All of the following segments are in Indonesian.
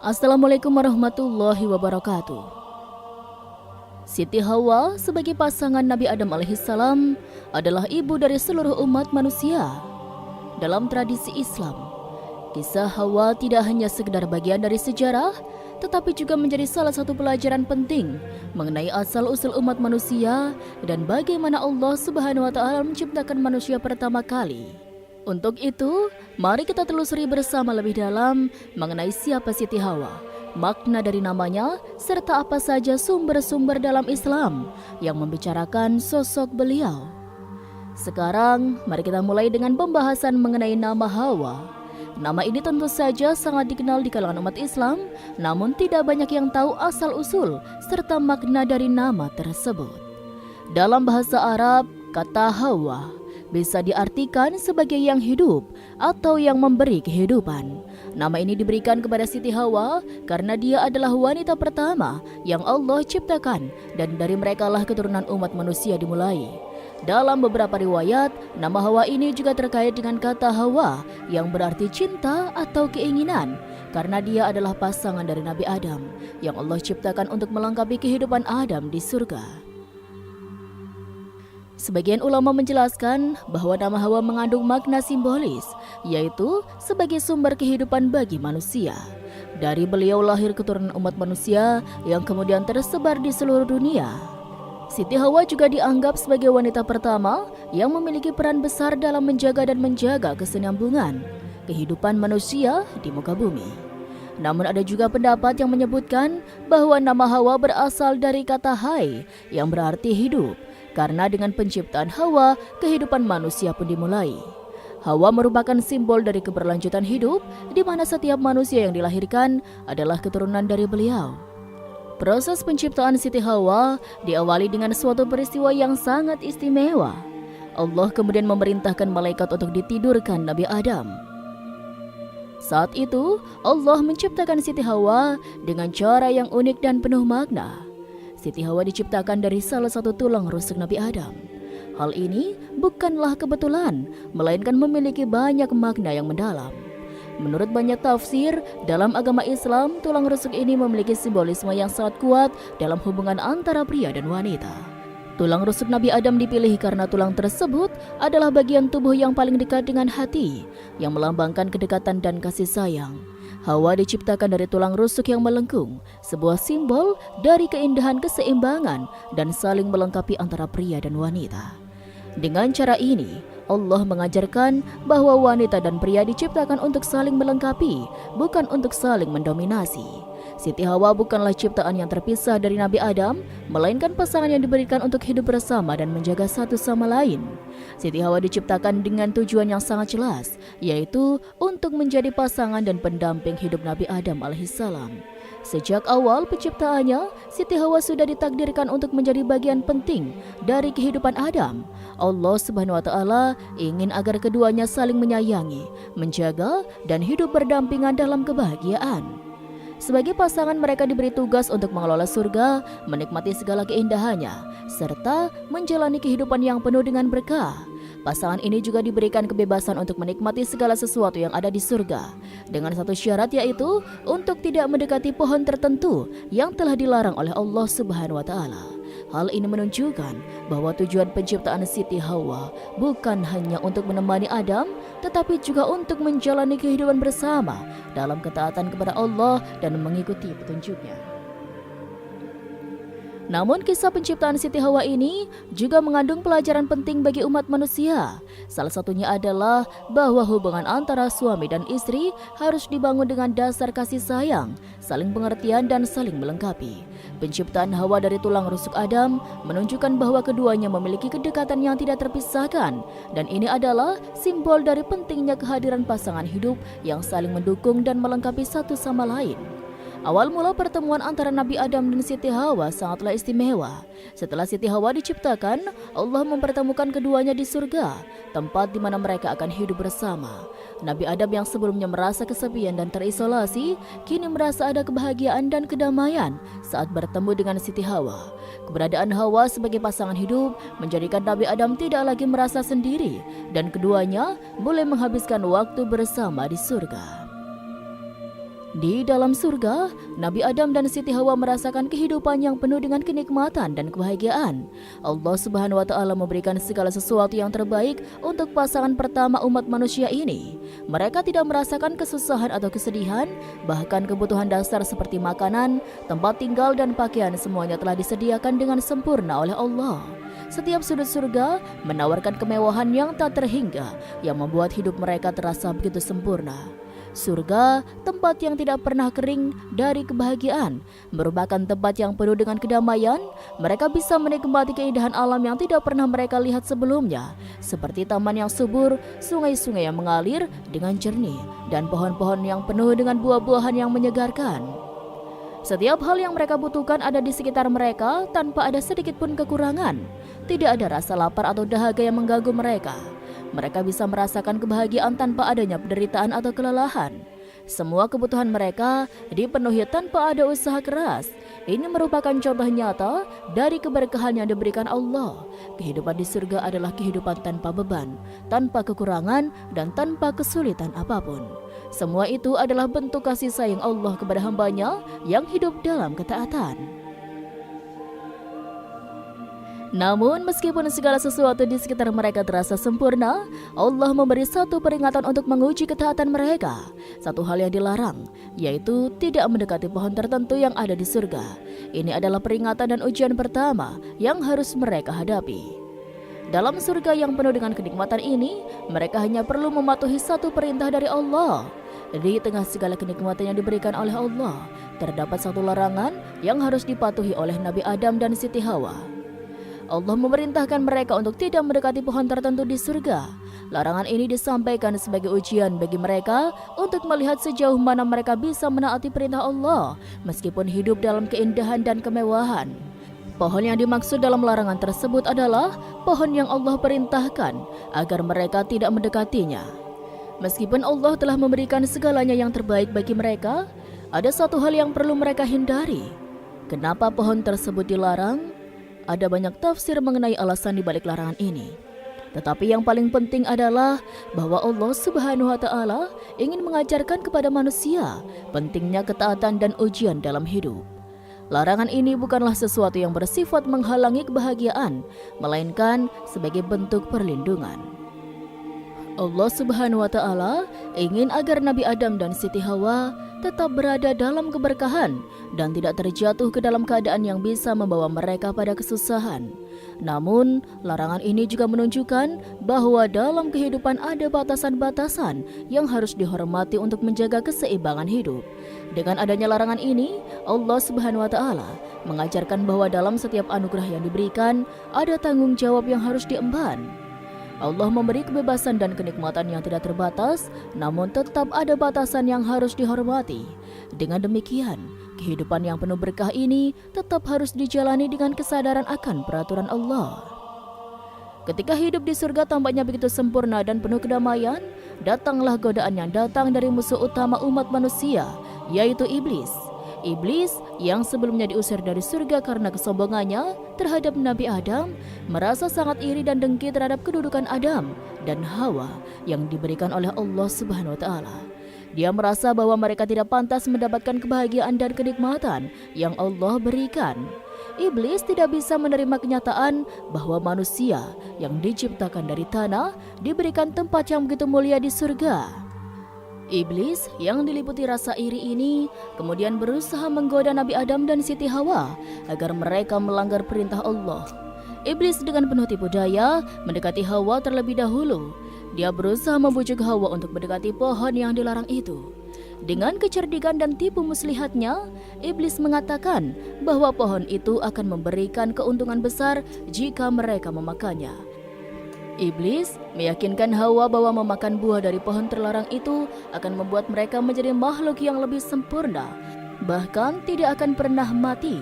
Assalamualaikum warahmatullahi wabarakatuh. Siti Hawa sebagai pasangan Nabi Adam alaihissalam adalah ibu dari seluruh umat manusia. Dalam tradisi Islam, kisah Hawa tidak hanya sekedar bagian dari sejarah, tetapi juga menjadi salah satu pelajaran penting mengenai asal-usul umat manusia dan bagaimana Allah Subhanahu wa taala menciptakan manusia pertama kali. Untuk itu, mari kita telusuri bersama lebih dalam mengenai siapa Siti Hawa, makna dari namanya, serta apa saja sumber-sumber dalam Islam yang membicarakan sosok beliau. Sekarang, mari kita mulai dengan pembahasan mengenai nama Hawa. Nama ini tentu saja sangat dikenal di kalangan umat Islam, namun tidak banyak yang tahu asal-usul serta makna dari nama tersebut. Dalam bahasa Arab, kata Hawa bisa diartikan sebagai yang hidup atau yang memberi kehidupan. Nama ini diberikan kepada Siti Hawa karena dia adalah wanita pertama yang Allah ciptakan dan dari merekalah keturunan umat manusia dimulai. Dalam beberapa riwayat, nama Hawa ini juga terkait dengan kata Hawa yang berarti cinta atau keinginan karena dia adalah pasangan dari Nabi Adam yang Allah ciptakan untuk melengkapi kehidupan Adam di surga. Sebagian ulama menjelaskan bahwa nama Hawa mengandung makna simbolis, yaitu sebagai sumber kehidupan bagi manusia. Dari beliau lahir keturunan umat manusia yang kemudian tersebar di seluruh dunia. Siti Hawa juga dianggap sebagai wanita pertama yang memiliki peran besar dalam menjaga dan menjaga kesinambungan kehidupan manusia di muka bumi. Namun ada juga pendapat yang menyebutkan bahwa nama Hawa berasal dari kata hai yang berarti hidup. Karena dengan penciptaan Hawa, kehidupan manusia pun dimulai. Hawa merupakan simbol dari keberlanjutan hidup, di mana setiap manusia yang dilahirkan adalah keturunan dari beliau. Proses penciptaan Siti Hawa diawali dengan suatu peristiwa yang sangat istimewa. Allah kemudian memerintahkan malaikat untuk ditidurkan Nabi Adam. Saat itu, Allah menciptakan Siti Hawa dengan cara yang unik dan penuh makna. Siti Hawa diciptakan dari salah satu tulang rusuk Nabi Adam. Hal ini bukanlah kebetulan, melainkan memiliki banyak makna yang mendalam. Menurut banyak tafsir, dalam agama Islam, tulang rusuk ini memiliki simbolisme yang sangat kuat dalam hubungan antara pria dan wanita. Tulang rusuk Nabi Adam dipilih karena tulang tersebut adalah bagian tubuh yang paling dekat dengan hati, yang melambangkan kedekatan dan kasih sayang. Hawa diciptakan dari tulang rusuk yang melengkung, sebuah simbol dari keindahan keseimbangan dan saling melengkapi antara pria dan wanita. Dengan cara ini, Allah mengajarkan bahwa wanita dan pria diciptakan untuk saling melengkapi, bukan untuk saling mendominasi. Siti Hawa bukanlah ciptaan yang terpisah dari Nabi Adam, melainkan pasangan yang diberikan untuk hidup bersama dan menjaga satu sama lain. Siti Hawa diciptakan dengan tujuan yang sangat jelas, yaitu untuk menjadi pasangan dan pendamping hidup Nabi Adam alaihissalam. Sejak awal penciptaannya, Siti Hawa sudah ditakdirkan untuk menjadi bagian penting dari kehidupan Adam. Allah Subhanahu wa taala ingin agar keduanya saling menyayangi, menjaga, dan hidup berdampingan dalam kebahagiaan. Sebagai pasangan, mereka diberi tugas untuk mengelola surga, menikmati segala keindahannya, serta menjalani kehidupan yang penuh dengan berkah. Pasangan ini juga diberikan kebebasan untuk menikmati segala sesuatu yang ada di surga, dengan satu syarat, yaitu untuk tidak mendekati pohon tertentu yang telah dilarang oleh Allah Subhanahu wa taala. Hal ini menunjukkan bahwa tujuan penciptaan Siti Hawa bukan hanya untuk menemani Adam, tetapi juga untuk menjalani kehidupan bersama dalam ketaatan kepada Allah dan mengikuti petunjuknya. Namun kisah penciptaan Siti Hawa ini juga mengandung pelajaran penting bagi umat manusia. Salah satunya adalah bahwa hubungan antara suami dan istri harus dibangun dengan dasar kasih sayang, saling pengertian dan saling melengkapi. Penciptaan Hawa dari tulang rusuk Adam menunjukkan bahwa keduanya memiliki kedekatan yang tidak terpisahkan, dan ini adalah simbol dari pentingnya kehadiran pasangan hidup yang saling mendukung dan melengkapi satu sama lain. Awal mula pertemuan antara Nabi Adam dan Siti Hawa sangatlah istimewa. Setelah Siti Hawa diciptakan, Allah mempertemukan keduanya di surga, tempat di mana mereka akan hidup bersama. Nabi Adam yang sebelumnya merasa kesepian dan terisolasi, kini merasa ada kebahagiaan dan kedamaian saat bertemu dengan Siti Hawa. Keberadaan Hawa sebagai pasangan hidup menjadikan Nabi Adam tidak lagi merasa sendiri, dan keduanya boleh menghabiskan waktu bersama di surga. Di dalam surga, Nabi Adam dan Siti Hawa merasakan kehidupan yang penuh dengan kenikmatan dan kebahagiaan. Allah Subhanahu wa Ta'ala memberikan segala sesuatu yang terbaik untuk pasangan pertama umat manusia ini. Mereka tidak merasakan kesusahan atau kesedihan, bahkan kebutuhan dasar seperti makanan, tempat tinggal, dan pakaian semuanya telah disediakan dengan sempurna oleh Allah. Setiap sudut surga menawarkan kemewahan yang tak terhingga, yang membuat hidup mereka terasa begitu sempurna. Surga, tempat yang tidak pernah kering dari kebahagiaan, merupakan tempat yang penuh dengan kedamaian. Mereka bisa menikmati keindahan alam yang tidak pernah mereka lihat sebelumnya, seperti taman yang subur, sungai-sungai yang mengalir dengan jernih, dan pohon-pohon yang penuh dengan buah-buahan yang menyegarkan. Setiap hal yang mereka butuhkan ada di sekitar mereka tanpa ada sedikit pun kekurangan. Tidak ada rasa lapar atau dahaga yang mengganggu mereka. Mereka bisa merasakan kebahagiaan tanpa adanya penderitaan atau kelelahan. Semua kebutuhan mereka dipenuhi tanpa ada usaha keras. Ini merupakan contoh nyata dari keberkahan yang diberikan Allah. Kehidupan di surga adalah kehidupan tanpa beban, tanpa kekurangan, dan tanpa kesulitan apapun. Semua itu adalah bentuk kasih sayang Allah kepada hambanya yang hidup dalam ketaatan. Namun meskipun segala sesuatu di sekitar mereka terasa sempurna, Allah memberi satu peringatan untuk menguji ketaatan mereka. Satu hal yang dilarang, yaitu tidak mendekati pohon tertentu yang ada di surga. Ini adalah peringatan dan ujian pertama yang harus mereka hadapi. Dalam surga yang penuh dengan kenikmatan ini, mereka hanya perlu mematuhi satu perintah dari Allah. Di tengah segala kenikmatan yang diberikan oleh Allah, terdapat satu larangan yang harus dipatuhi oleh Nabi Adam dan Siti Hawa. Allah memerintahkan mereka untuk tidak mendekati pohon tertentu di surga. Larangan ini disampaikan sebagai ujian bagi mereka untuk melihat sejauh mana mereka bisa menaati perintah Allah meskipun hidup dalam keindahan dan kemewahan. Pohon yang dimaksud dalam larangan tersebut adalah pohon yang Allah perintahkan agar mereka tidak mendekatinya. Meskipun Allah telah memberikan segalanya yang terbaik bagi mereka, ada satu hal yang perlu mereka hindari. Kenapa pohon tersebut dilarang? Ada banyak tafsir mengenai alasan di balik larangan ini. Tetapi yang paling penting adalah bahwa Allah Subhanahu wa Ta'ala ingin mengajarkan kepada manusia pentingnya ketaatan dan ujian dalam hidup. Larangan ini bukanlah sesuatu yang bersifat menghalangi kebahagiaan, melainkan sebagai bentuk perlindungan. Allah Subhanahu wa Ta'ala ingin agar Nabi Adam dan Siti Hawa tetap berada dalam keberkahan dan tidak terjatuh ke dalam keadaan yang bisa membawa mereka pada kesusahan. Namun, larangan ini juga menunjukkan bahwa dalam kehidupan ada batasan-batasan yang harus dihormati untuk menjaga keseimbangan hidup. Dengan adanya larangan ini, Allah Subhanahu wa Ta'ala mengajarkan bahwa dalam setiap anugerah yang diberikan, ada tanggung jawab yang harus diemban. Allah memberi kebebasan dan kenikmatan yang tidak terbatas, namun tetap ada batasan yang harus dihormati. Dengan demikian, kehidupan yang penuh berkah ini tetap harus dijalani dengan kesadaran akan peraturan Allah. Ketika hidup di surga tampaknya begitu sempurna dan penuh kedamaian, datanglah godaan yang datang dari musuh utama umat manusia, yaitu iblis. Iblis yang sebelumnya diusir dari surga karena kesombongannya terhadap Nabi Adam, merasa sangat iri dan dengki terhadap kedudukan Adam dan Hawa yang diberikan oleh Allah Subhanahu wa Ta'ala. Dia merasa bahwa mereka tidak pantas mendapatkan kebahagiaan dan kenikmatan yang Allah berikan. Iblis tidak bisa menerima kenyataan bahwa manusia yang diciptakan dari tanah diberikan tempat yang begitu mulia di surga. Iblis yang diliputi rasa iri ini kemudian berusaha menggoda Nabi Adam dan Siti Hawa agar mereka melanggar perintah Allah. Iblis dengan penuh tipu daya mendekati Hawa terlebih dahulu. Dia berusaha membujuk Hawa untuk mendekati pohon yang dilarang itu. Dengan kecerdikan dan tipu muslihatnya, Iblis mengatakan bahwa pohon itu akan memberikan keuntungan besar jika mereka memakannya. Iblis meyakinkan Hawa bahwa memakan buah dari pohon terlarang itu akan membuat mereka menjadi makhluk yang lebih sempurna, bahkan tidak akan pernah mati.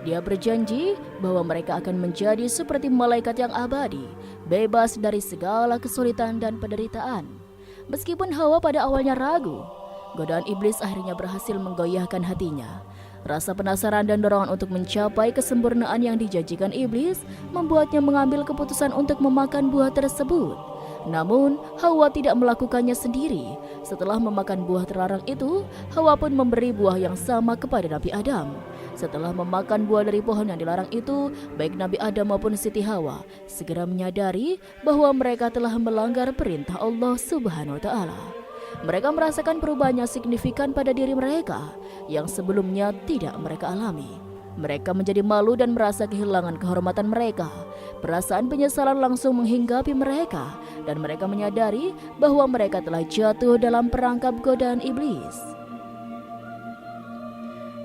Dia berjanji bahwa mereka akan menjadi seperti malaikat yang abadi, bebas dari segala kesulitan dan penderitaan. Meskipun Hawa pada awalnya ragu, godaan iblis akhirnya berhasil menggoyahkan hatinya. Rasa penasaran dan dorongan untuk mencapai kesempurnaan yang dijanjikan iblis membuatnya mengambil keputusan untuk memakan buah tersebut. Namun, Hawa tidak melakukannya sendiri. Setelah memakan buah terlarang itu, Hawa pun memberi buah yang sama kepada Nabi Adam. Setelah memakan buah dari pohon yang dilarang itu, baik Nabi Adam maupun Siti Hawa segera menyadari bahwa mereka telah melanggar perintah Allah Subhanahu wa Ta'ala. Mereka merasakan perubahan yang signifikan pada diri mereka yang sebelumnya tidak mereka alami. Mereka menjadi malu dan merasa kehilangan kehormatan mereka. Perasaan penyesalan langsung menghinggapi mereka dan mereka menyadari bahwa mereka telah jatuh dalam perangkap godaan iblis.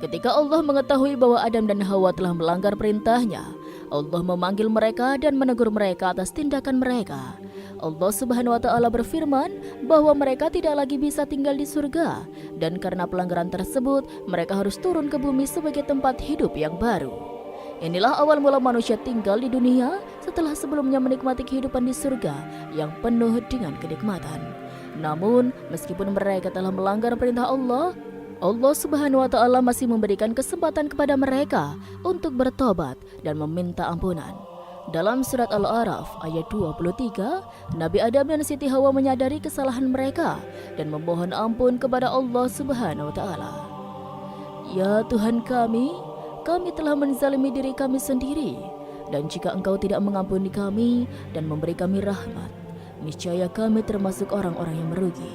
Ketika Allah mengetahui bahwa Adam dan Hawa telah melanggar perintahnya, Allah memanggil mereka dan menegur mereka atas tindakan mereka. Allah Subhanahu wa Ta'ala berfirman bahwa mereka tidak lagi bisa tinggal di surga, dan karena pelanggaran tersebut, mereka harus turun ke bumi sebagai tempat hidup yang baru. Inilah awal mula manusia tinggal di dunia setelah sebelumnya menikmati kehidupan di surga yang penuh dengan kenikmatan. Namun, meskipun mereka telah melanggar perintah Allah, Allah Subhanahu wa Ta'ala masih memberikan kesempatan kepada mereka untuk bertobat dan meminta ampunan. Dalam surat Al-A'raf ayat 23, Nabi Adam dan Siti Hawa menyadari kesalahan mereka dan memohon ampun kepada Allah Subhanahu wa Ta'ala. Ya Tuhan kami telah menzalimi diri kami sendiri, dan jika Engkau tidak mengampuni kami dan memberi kami rahmat, niscaya kami termasuk orang-orang yang merugi.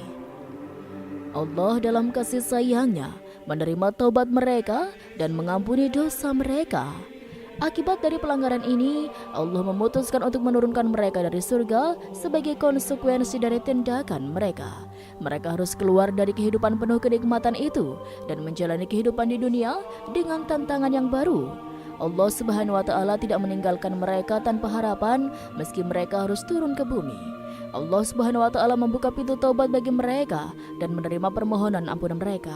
Allah dalam kasih sayangnya menerima taubat mereka dan mengampuni dosa mereka. Akibat dari pelanggaran ini, Allah memutuskan untuk menurunkan mereka dari surga sebagai konsekuensi dari tindakan mereka. Mereka harus keluar dari kehidupan penuh kenikmatan itu dan menjalani kehidupan di dunia dengan tantangan yang baru. Allah Subhanahu wa Ta'ala tidak meninggalkan mereka tanpa harapan meski mereka harus turun ke bumi. Allah Subhanahu wa Ta'ala membuka pintu taubat bagi mereka dan menerima permohonan ampunan mereka.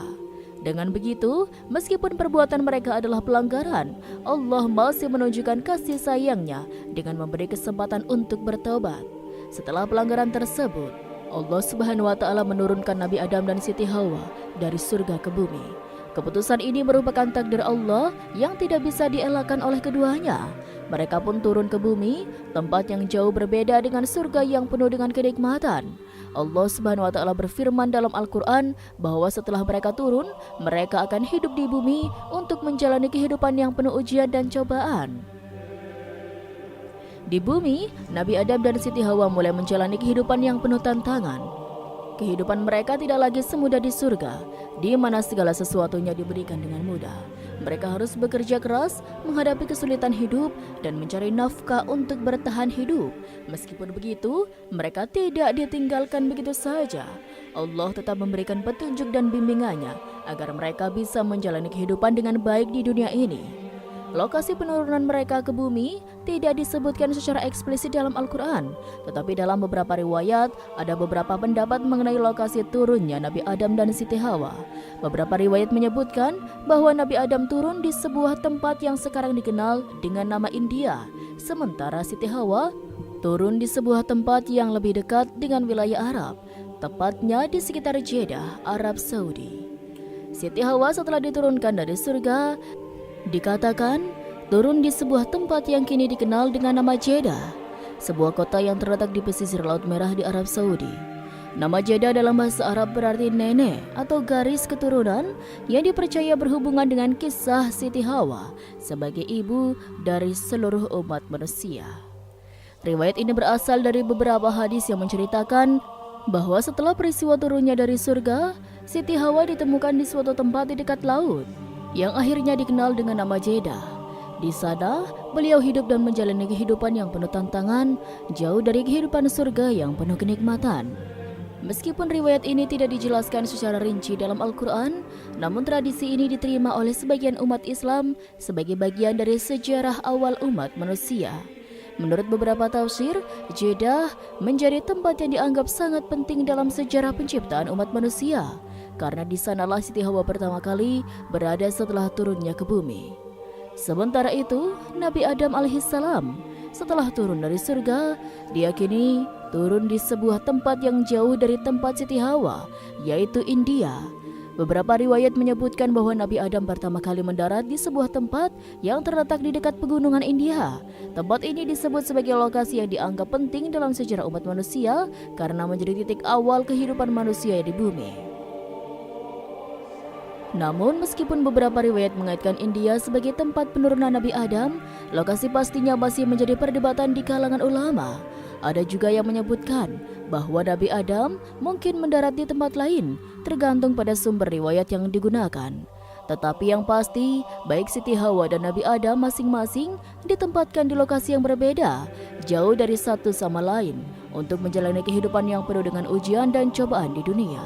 Dengan begitu, meskipun perbuatan mereka adalah pelanggaran, Allah masih menunjukkan kasih sayangnya dengan memberi kesempatan untuk bertobat. Setelah pelanggaran tersebut, Allah Subhanahu wa Ta'ala menurunkan Nabi Adam dan Siti Hawa dari surga ke bumi. Keputusan ini merupakan takdir Allah yang tidak bisa dielakkan oleh keduanya. Mereka pun turun ke bumi, tempat yang jauh berbeda dengan surga yang penuh dengan kenikmatan. Allah Subhanahu wa Ta'ala berfirman dalam Al-Quran bahwa setelah mereka turun, mereka akan hidup di bumi untuk menjalani kehidupan yang penuh ujian dan cobaan. Di bumi, Nabi Adam dan Siti Hawa mulai menjalani kehidupan yang penuh tantangan. Kehidupan mereka tidak lagi semudah di surga, di mana segala sesuatunya diberikan dengan mudah. Mereka harus bekerja keras, menghadapi kesulitan hidup, dan mencari nafkah untuk bertahan hidup. Meskipun begitu, mereka tidak ditinggalkan begitu saja. Allah tetap memberikan petunjuk dan bimbingannya agar mereka bisa menjalani kehidupan dengan baik di dunia ini. Lokasi penurunan mereka ke bumi tidak disebutkan secara eksplisit dalam Al-Quran, tetapi dalam beberapa riwayat ada beberapa pendapat mengenai lokasi turunnya Nabi Adam dan Siti Hawa. Beberapa riwayat menyebutkan bahwa Nabi Adam turun di sebuah tempat yang sekarang dikenal dengan nama India, sementara Siti Hawa turun di sebuah tempat yang lebih dekat dengan wilayah Arab, tepatnya di sekitar Jeddah, Arab Saudi. Siti Hawa setelah diturunkan dari surga dikatakan turun di sebuah tempat yang kini dikenal dengan nama Jeddah, sebuah kota yang terletak di pesisir Laut Merah di Arab Saudi. Nama Jeddah dalam bahasa Arab berarti nenek atau garis keturunan yang dipercaya berhubungan dengan kisah Siti Hawa sebagai ibu dari seluruh umat manusia. Riwayat ini berasal dari beberapa hadis yang menceritakan bahwa setelah peristiwa turunnya dari surga, Siti Hawa ditemukan di suatu tempat di dekat laut yang akhirnya dikenal dengan nama Jeddah. Di sana, beliau hidup dan menjalani kehidupan yang penuh tantangan, jauh dari kehidupan surga yang penuh kenikmatan. Meskipun riwayat ini tidak dijelaskan secara rinci dalam Al-Quran, namun tradisi ini diterima oleh sebagian umat Islam sebagai bagian dari sejarah awal umat manusia. Menurut beberapa tafsir, Jeddah menjadi tempat yang dianggap sangat penting dalam sejarah penciptaan umat manusia, karena di sanalah Siti Hawa pertama kali berada setelah turunnya ke bumi. Sementara itu, Nabi Adam alaihissalam setelah turun dari surga, diyakini turun di sebuah tempat yang jauh dari tempat Siti Hawa, yaitu India. Beberapa riwayat menyebutkan bahwa Nabi Adam pertama kali mendarat di sebuah tempat yang terletak di dekat pegunungan India. Tempat ini disebut sebagai lokasi yang dianggap penting dalam sejarah umat manusia karena menjadi titik awal kehidupan manusia di bumi. Namun meskipun beberapa riwayat mengaitkan India sebagai tempat penurunan Nabi Adam, lokasi pastinya masih menjadi perdebatan di kalangan ulama. Ada juga yang menyebutkan bahwa Nabi Adam mungkin mendarat di tempat lain, tergantung pada sumber riwayat yang digunakan. Tetapi yang pasti, baik Siti Hawa dan Nabi Adam masing-masing ditempatkan di lokasi yang berbeda, jauh dari satu sama lain, untuk menjalani kehidupan yang penuh dengan ujian dan cobaan di dunia.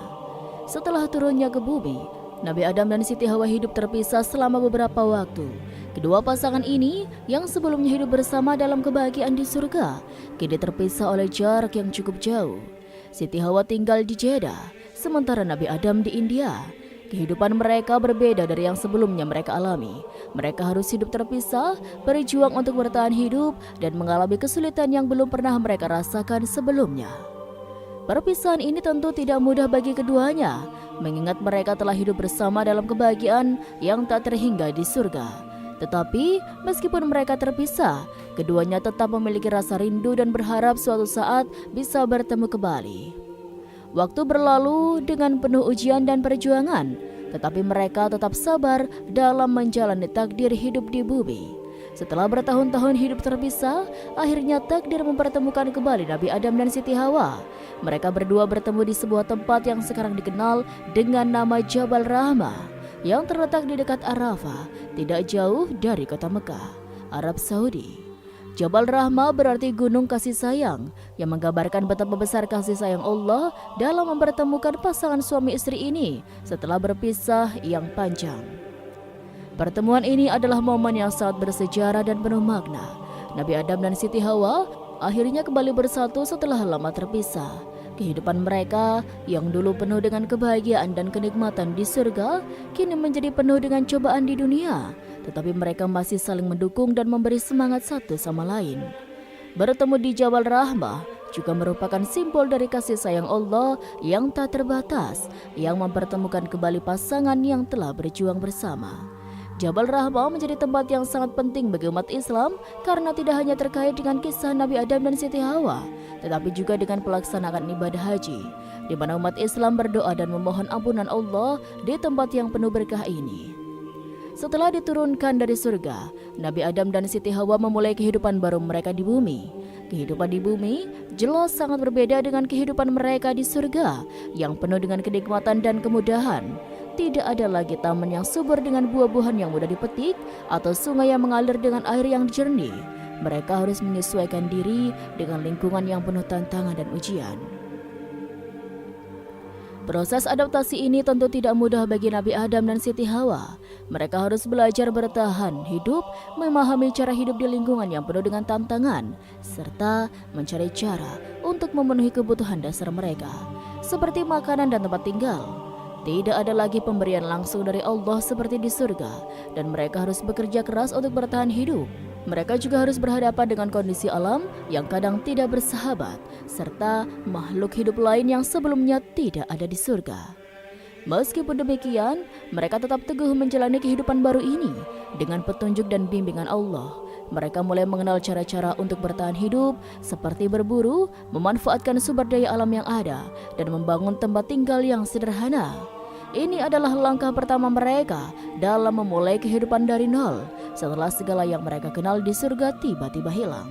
Setelah turunnya ke bumi, Nabi Adam dan Siti Hawa hidup terpisah selama beberapa waktu. Kedua pasangan ini yang sebelumnya hidup bersama dalam kebahagiaan di surga, kini terpisah oleh jarak yang cukup jauh. Siti Hawa tinggal di Jeddah, sementara Nabi Adam di India. Kehidupan mereka berbeda dari yang sebelumnya mereka alami. Mereka harus hidup terpisah, berjuang untuk bertahan hidup, dan mengalami kesulitan yang belum pernah mereka rasakan sebelumnya. Perpisahan ini tentu tidak mudah bagi keduanya, mengingat mereka telah hidup bersama dalam kebahagiaan yang tak terhingga di surga. Tetapi meskipun mereka terpisah, keduanya tetap memiliki rasa rindu dan berharap suatu saat bisa bertemu kembali. Waktu berlalu dengan penuh ujian dan perjuangan, tetapi mereka tetap sabar dalam menjalani takdir hidup di bumi. Setelah bertahun-tahun hidup terpisah, akhirnya takdir mempertemukan kembali Nabi Adam dan Siti Hawa. Mereka berdua bertemu di sebuah tempat yang sekarang dikenal dengan nama Jabal Rahmah, yang terletak di dekat Arafah, tidak jauh dari kota Mekah, Arab Saudi. Jabal Rahmah berarti gunung kasih sayang, yang menggambarkan betapa besar kasih sayang Allah dalam mempertemukan pasangan suami istri ini setelah berpisah yang panjang. Pertemuan ini adalah momen yang sangat bersejarah dan penuh makna. Nabi Adam dan Siti Hawa akhirnya kembali bersatu setelah lama terpisah. Kehidupan mereka yang dulu penuh dengan kebahagiaan dan kenikmatan di surga, kini menjadi penuh dengan cobaan di dunia. Tetapi mereka masih saling mendukung dan memberi semangat satu sama lain. Bertemu di Jabal Rahmah juga merupakan simbol dari kasih sayang Allah yang tak terbatas, yang mempertemukan kembali pasangan yang telah berjuang bersama. Jabal Rahmah menjadi tempat yang sangat penting bagi umat Islam karena tidak hanya terkait dengan kisah Nabi Adam dan Siti Hawa, tetapi juga dengan pelaksanaan ibadah haji, di mana umat Islam berdoa dan memohon ampunan Allah di tempat yang penuh berkah ini. Setelah diturunkan dari surga, Nabi Adam dan Siti Hawa memulai kehidupan baru mereka di bumi. Kehidupan di bumi jelas sangat berbeda dengan kehidupan mereka di surga yang penuh dengan kenikmatan dan kemudahan. Tidak ada lagi taman yang subur dengan buah-buahan yang mudah dipetik atau sungai yang mengalir dengan air yang jernih. Mereka harus menyesuaikan diri dengan lingkungan yang penuh tantangan dan ujian. Proses adaptasi ini tentu tidak mudah bagi Nabi Adam dan Siti Hawa. Mereka harus belajar bertahan hidup, memahami cara hidup di lingkungan yang penuh dengan tantangan, serta mencari cara untuk memenuhi kebutuhan dasar mereka, seperti makanan dan tempat tinggal. Tidak ada lagi pemberian langsung dari Allah seperti di surga, dan mereka harus bekerja keras untuk bertahan hidup. Mereka juga harus berhadapan dengan kondisi alam yang kadang tidak bersahabat, serta makhluk hidup lain yang sebelumnya tidak ada di surga. Meskipun demikian, mereka tetap teguh menjalani kehidupan baru ini dengan petunjuk dan bimbingan Allah. Mereka mulai mengenal cara-cara untuk bertahan hidup, seperti berburu, memanfaatkan sumber daya alam yang ada, dan membangun tempat tinggal yang sederhana. Ini adalah langkah pertama mereka dalam memulai kehidupan dari nol setelah segala yang mereka kenal di surga tiba-tiba hilang.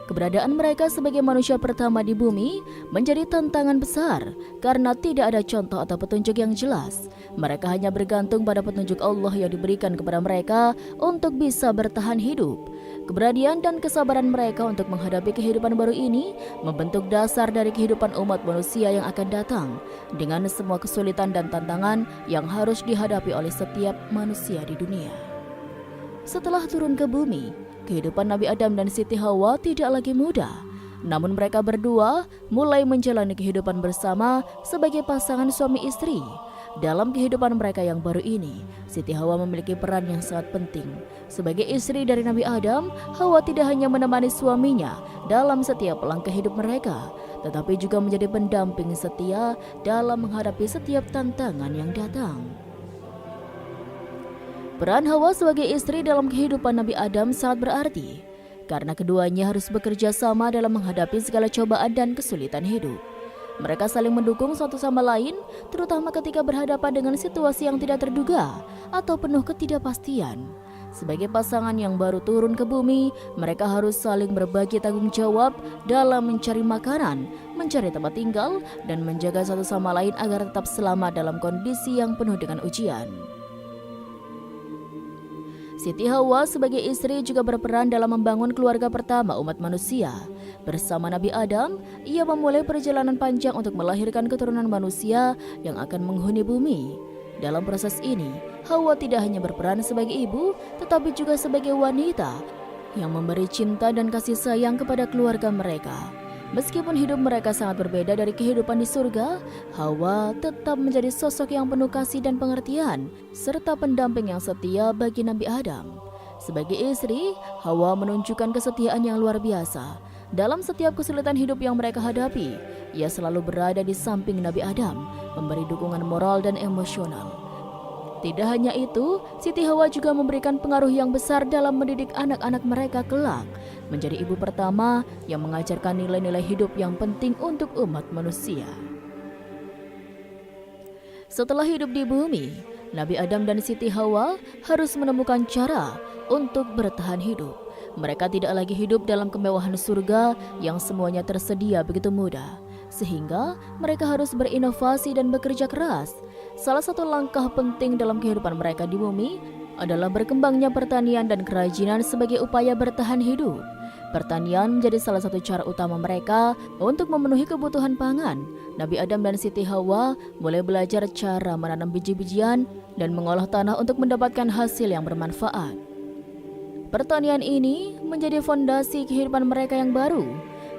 Keberadaan mereka sebagai manusia pertama di bumi menjadi tantangan besar karena tidak ada contoh atau petunjuk yang jelas. Mereka hanya bergantung pada petunjuk Allah yang diberikan kepada mereka untuk bisa bertahan hidup. Keberanian dan kesabaran mereka untuk menghadapi kehidupan baru ini membentuk dasar dari kehidupan umat manusia yang akan datang, dengan semua kesulitan dan tantangan yang harus dihadapi oleh setiap manusia di dunia. Setelah turun ke bumi, kehidupan Nabi Adam dan Siti Hawa tidak lagi mudah. Namun mereka berdua mulai menjalani kehidupan bersama sebagai pasangan suami istri. Dalam kehidupan mereka yang baru ini, Siti Hawa memiliki peran yang sangat penting. Sebagai istri dari Nabi Adam, Hawa tidak hanya menemani suaminya dalam setiap langkah hidup mereka, tetapi juga menjadi pendamping setia dalam menghadapi setiap tantangan yang datang. Peran Hawa sebagai istri dalam kehidupan Nabi Adam sangat berarti, karena keduanya harus bekerja sama dalam menghadapi segala cobaan dan kesulitan hidup. Mereka saling mendukung satu sama lain, terutama ketika berhadapan dengan situasi yang tidak terduga atau penuh ketidakpastian. Sebagai pasangan yang baru turun ke bumi, mereka harus saling berbagi tanggung jawab dalam mencari makanan, mencari tempat tinggal, dan menjaga satu sama lain agar tetap selamat dalam kondisi yang penuh dengan ujian. Siti Hawa sebagai istri juga berperan dalam membangun keluarga pertama umat manusia. Bersama Nabi Adam, ia memulai perjalanan panjang untuk melahirkan keturunan manusia yang akan menghuni bumi. Dalam proses ini, Hawa tidak hanya berperan sebagai ibu, tetapi juga sebagai wanita yang memberi cinta dan kasih sayang kepada keluarga mereka. Meskipun hidup mereka sangat berbeda dari kehidupan di surga, Hawa tetap menjadi sosok yang penuh kasih dan pengertian, serta pendamping yang setia bagi Nabi Adam. Sebagai istri, Hawa menunjukkan kesetiaan yang luar biasa. Dalam setiap kesulitan hidup yang mereka hadapi, ia selalu berada di samping Nabi Adam, memberi dukungan moral dan emosional. Tidak hanya itu, Siti Hawa juga memberikan pengaruh yang besar dalam mendidik anak-anak mereka kelak, menjadi ibu pertama yang mengajarkan nilai-nilai hidup yang penting untuk umat manusia. Setelah hidup di bumi, Nabi Adam dan Siti Hawa harus menemukan cara untuk bertahan hidup. Mereka tidak lagi hidup dalam kemewahan surga yang semuanya tersedia begitu mudah, sehingga mereka harus berinovasi dan bekerja keras. Salah satu langkah penting dalam kehidupan mereka di bumi adalah berkembangnya pertanian dan kerajinan sebagai upaya bertahan hidup. Pertanian menjadi salah satu cara utama mereka untuk memenuhi kebutuhan pangan. Nabi Adam dan Siti Hawa mulai belajar cara menanam biji-bijian dan mengolah tanah untuk mendapatkan hasil yang bermanfaat. Pertanian ini menjadi fondasi kehidupan mereka yang baru,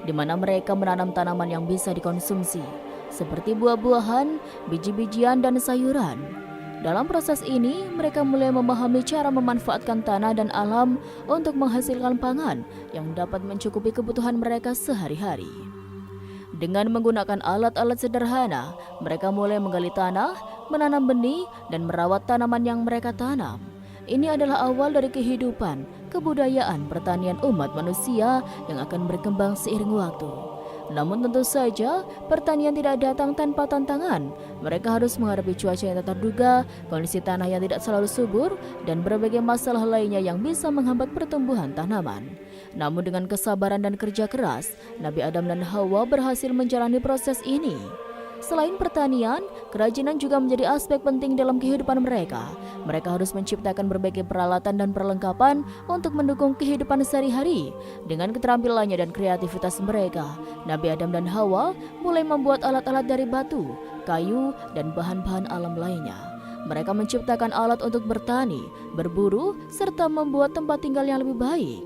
di mana mereka menanam tanaman yang bisa dikonsumsi, seperti buah-buahan, biji-bijian, dan sayuran. Dalam proses ini, mereka mulai memahami cara memanfaatkan tanah dan alam untuk menghasilkan pangan yang dapat mencukupi kebutuhan mereka sehari-hari. Dengan menggunakan alat-alat sederhana, mereka mulai menggali tanah, menanam benih, dan merawat tanaman yang mereka tanam. Ini adalah awal dari kehidupan, kebudayaan pertanian umat manusia yang akan berkembang seiring waktu. Namun tentu saja, pertanian tidak datang tanpa tantangan. Mereka harus menghadapi cuaca yang tak terduga, kondisi tanah yang tidak selalu subur, dan berbagai masalah lainnya yang bisa menghambat pertumbuhan tanaman. Namun dengan kesabaran dan kerja keras, Nabi Adam dan Hawa berhasil menjalani proses ini. Selain pertanian, kerajinan juga menjadi aspek penting dalam kehidupan mereka. Mereka harus menciptakan berbagai peralatan dan perlengkapan untuk mendukung kehidupan sehari-hari. Dengan keterampilannya dan kreativitas mereka, Nabi Adam dan Hawa mulai membuat alat-alat dari batu, kayu, dan bahan-bahan alam lainnya. Mereka menciptakan alat untuk bertani, berburu, serta membuat tempat tinggal yang lebih baik.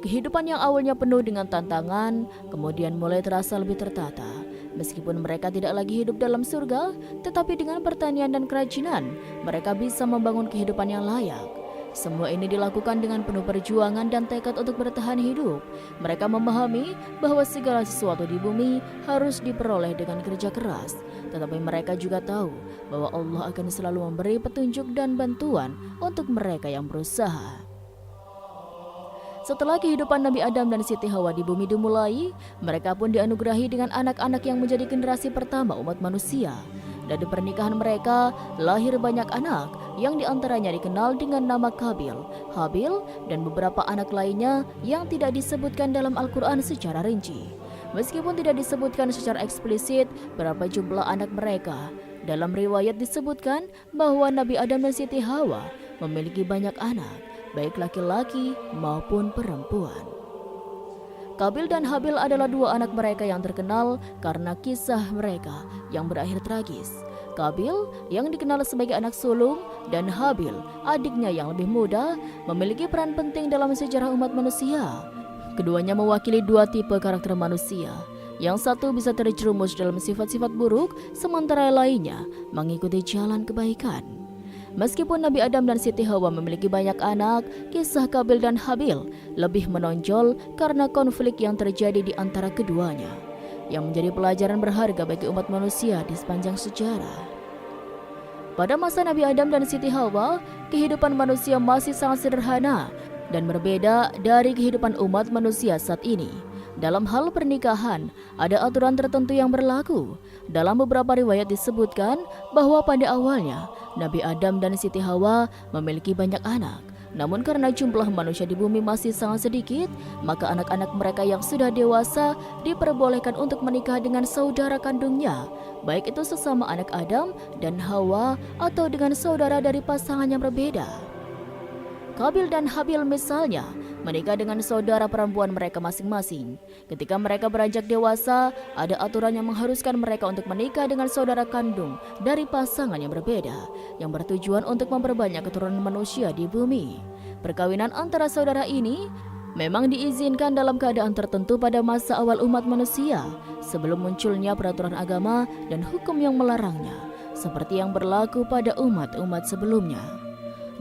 Kehidupan yang awalnya penuh dengan tantangan, kemudian mulai terasa lebih tertata. Meskipun mereka tidak lagi hidup dalam surga, tetapi dengan pertanian dan kerajinan, mereka bisa membangun kehidupan yang layak. Semua ini dilakukan dengan penuh perjuangan dan tekad untuk bertahan hidup. Mereka memahami bahwa segala sesuatu di bumi harus diperoleh dengan kerja keras. Tetapi mereka juga tahu bahwa Allah akan selalu memberi petunjuk dan bantuan untuk mereka yang berusaha. Setelah kehidupan Nabi Adam dan Siti Hawa di bumi dimulai, mereka pun dianugerahi dengan anak-anak yang menjadi generasi pertama umat manusia. Dari pernikahan mereka, lahir banyak anak yang diantaranya dikenal dengan nama Qabil, Habil, dan beberapa anak lainnya yang tidak disebutkan dalam Al-Quran secara rinci. Meskipun tidak disebutkan secara eksplisit berapa jumlah anak mereka, dalam riwayat disebutkan bahwa Nabi Adam dan Siti Hawa memiliki banyak anak, baik laki-laki maupun perempuan. Qabil dan Habil adalah dua anak mereka yang terkenal karena kisah mereka yang berakhir tragis. Qabil yang dikenal sebagai anak sulung dan Habil, adiknya yang lebih muda, memiliki peran penting dalam sejarah umat manusia. Keduanya mewakili dua tipe karakter manusia. Yang satu bisa terjerumus dalam sifat-sifat buruk, sementara lainnya mengikuti jalan kebaikan. Meskipun Nabi Adam dan Siti Hawa memiliki banyak anak, kisah Qabil dan Habil lebih menonjol karena konflik yang terjadi di antara keduanya. yang menjadi pelajaran berharga bagi umat manusia di sepanjang sejarah. Pada masa Nabi Adam dan Siti Hawa, kehidupan manusia masih sangat sederhana dan berbeda dari kehidupan umat manusia saat ini. Dalam hal pernikahan, ada aturan tertentu yang berlaku. Dalam beberapa riwayat disebutkan bahwa pada awalnya, Nabi Adam dan Siti Hawa memiliki banyak anak. Namun karena jumlah manusia di bumi masih sangat sedikit, maka anak-anak mereka yang sudah dewasa diperbolehkan untuk menikah dengan saudara kandungnya, baik itu sesama anak Adam dan Hawa atau dengan saudara dari pasangan yang berbeda. Qabil dan Habil misalnya menikah dengan saudara perempuan mereka masing-masing. Ketika mereka beranjak dewasa, ada aturan yang mengharuskan mereka untuk menikah dengan saudara kandung dari pasangan yang berbeda, yang bertujuan untuk memperbanyak keturunan manusia di bumi. Perkawinan antara saudara ini memang diizinkan dalam keadaan tertentu pada masa awal umat manusia, sebelum munculnya peraturan agama dan hukum yang melarangnya, seperti yang berlaku pada umat-umat sebelumnya.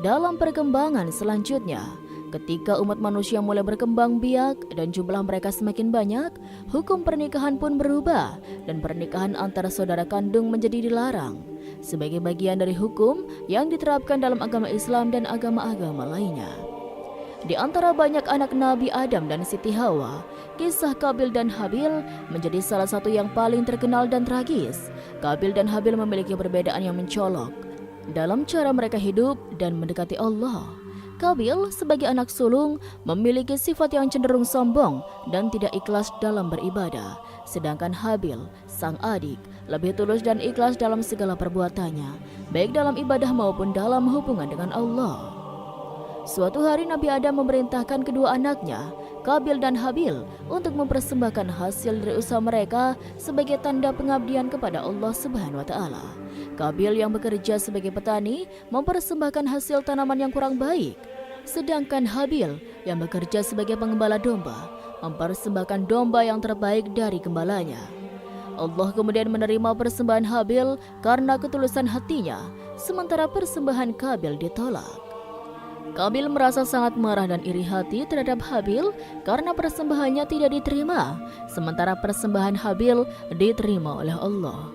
Dalam perkembangan selanjutnya, ketika umat manusia mulai berkembang biak dan jumlah mereka semakin banyak, hukum pernikahan pun berubah dan pernikahan antara saudara kandung menjadi dilarang sebagai bagian dari hukum yang diterapkan dalam agama Islam dan agama-agama lainnya. Di antara banyak anak Nabi Adam dan Siti Hawa, kisah Qabil dan Habil menjadi salah satu yang paling terkenal dan tragis. Qabil dan Habil memiliki perbedaan yang mencolok dalam cara mereka hidup dan mendekati Allah. Qabil sebagai anak sulung memiliki sifat yang cenderung sombong dan tidak ikhlas dalam beribadah. Sedangkan Habil, sang adik, lebih tulus dan ikhlas dalam segala perbuatannya, baik dalam ibadah maupun dalam hubungan dengan Allah. Suatu hari Nabi Adam memerintahkan kedua anaknya, Qabil dan Habil, untuk mempersembahkan hasil dari usaha mereka sebagai tanda pengabdian kepada Allah Subhanahu wa Ta'ala. Qabil yang bekerja sebagai petani mempersembahkan hasil tanaman yang kurang baik, sedangkan Habil yang bekerja sebagai pengembala domba mempersembahkan domba yang terbaik dari gembalanya. Allah kemudian menerima persembahan Habil karena ketulusan hatinya, sementara persembahan Qabil ditolak. Qabil merasa sangat marah dan iri hati terhadap Habil karena persembahannya tidak diterima, sementara persembahan Habil diterima oleh Allah.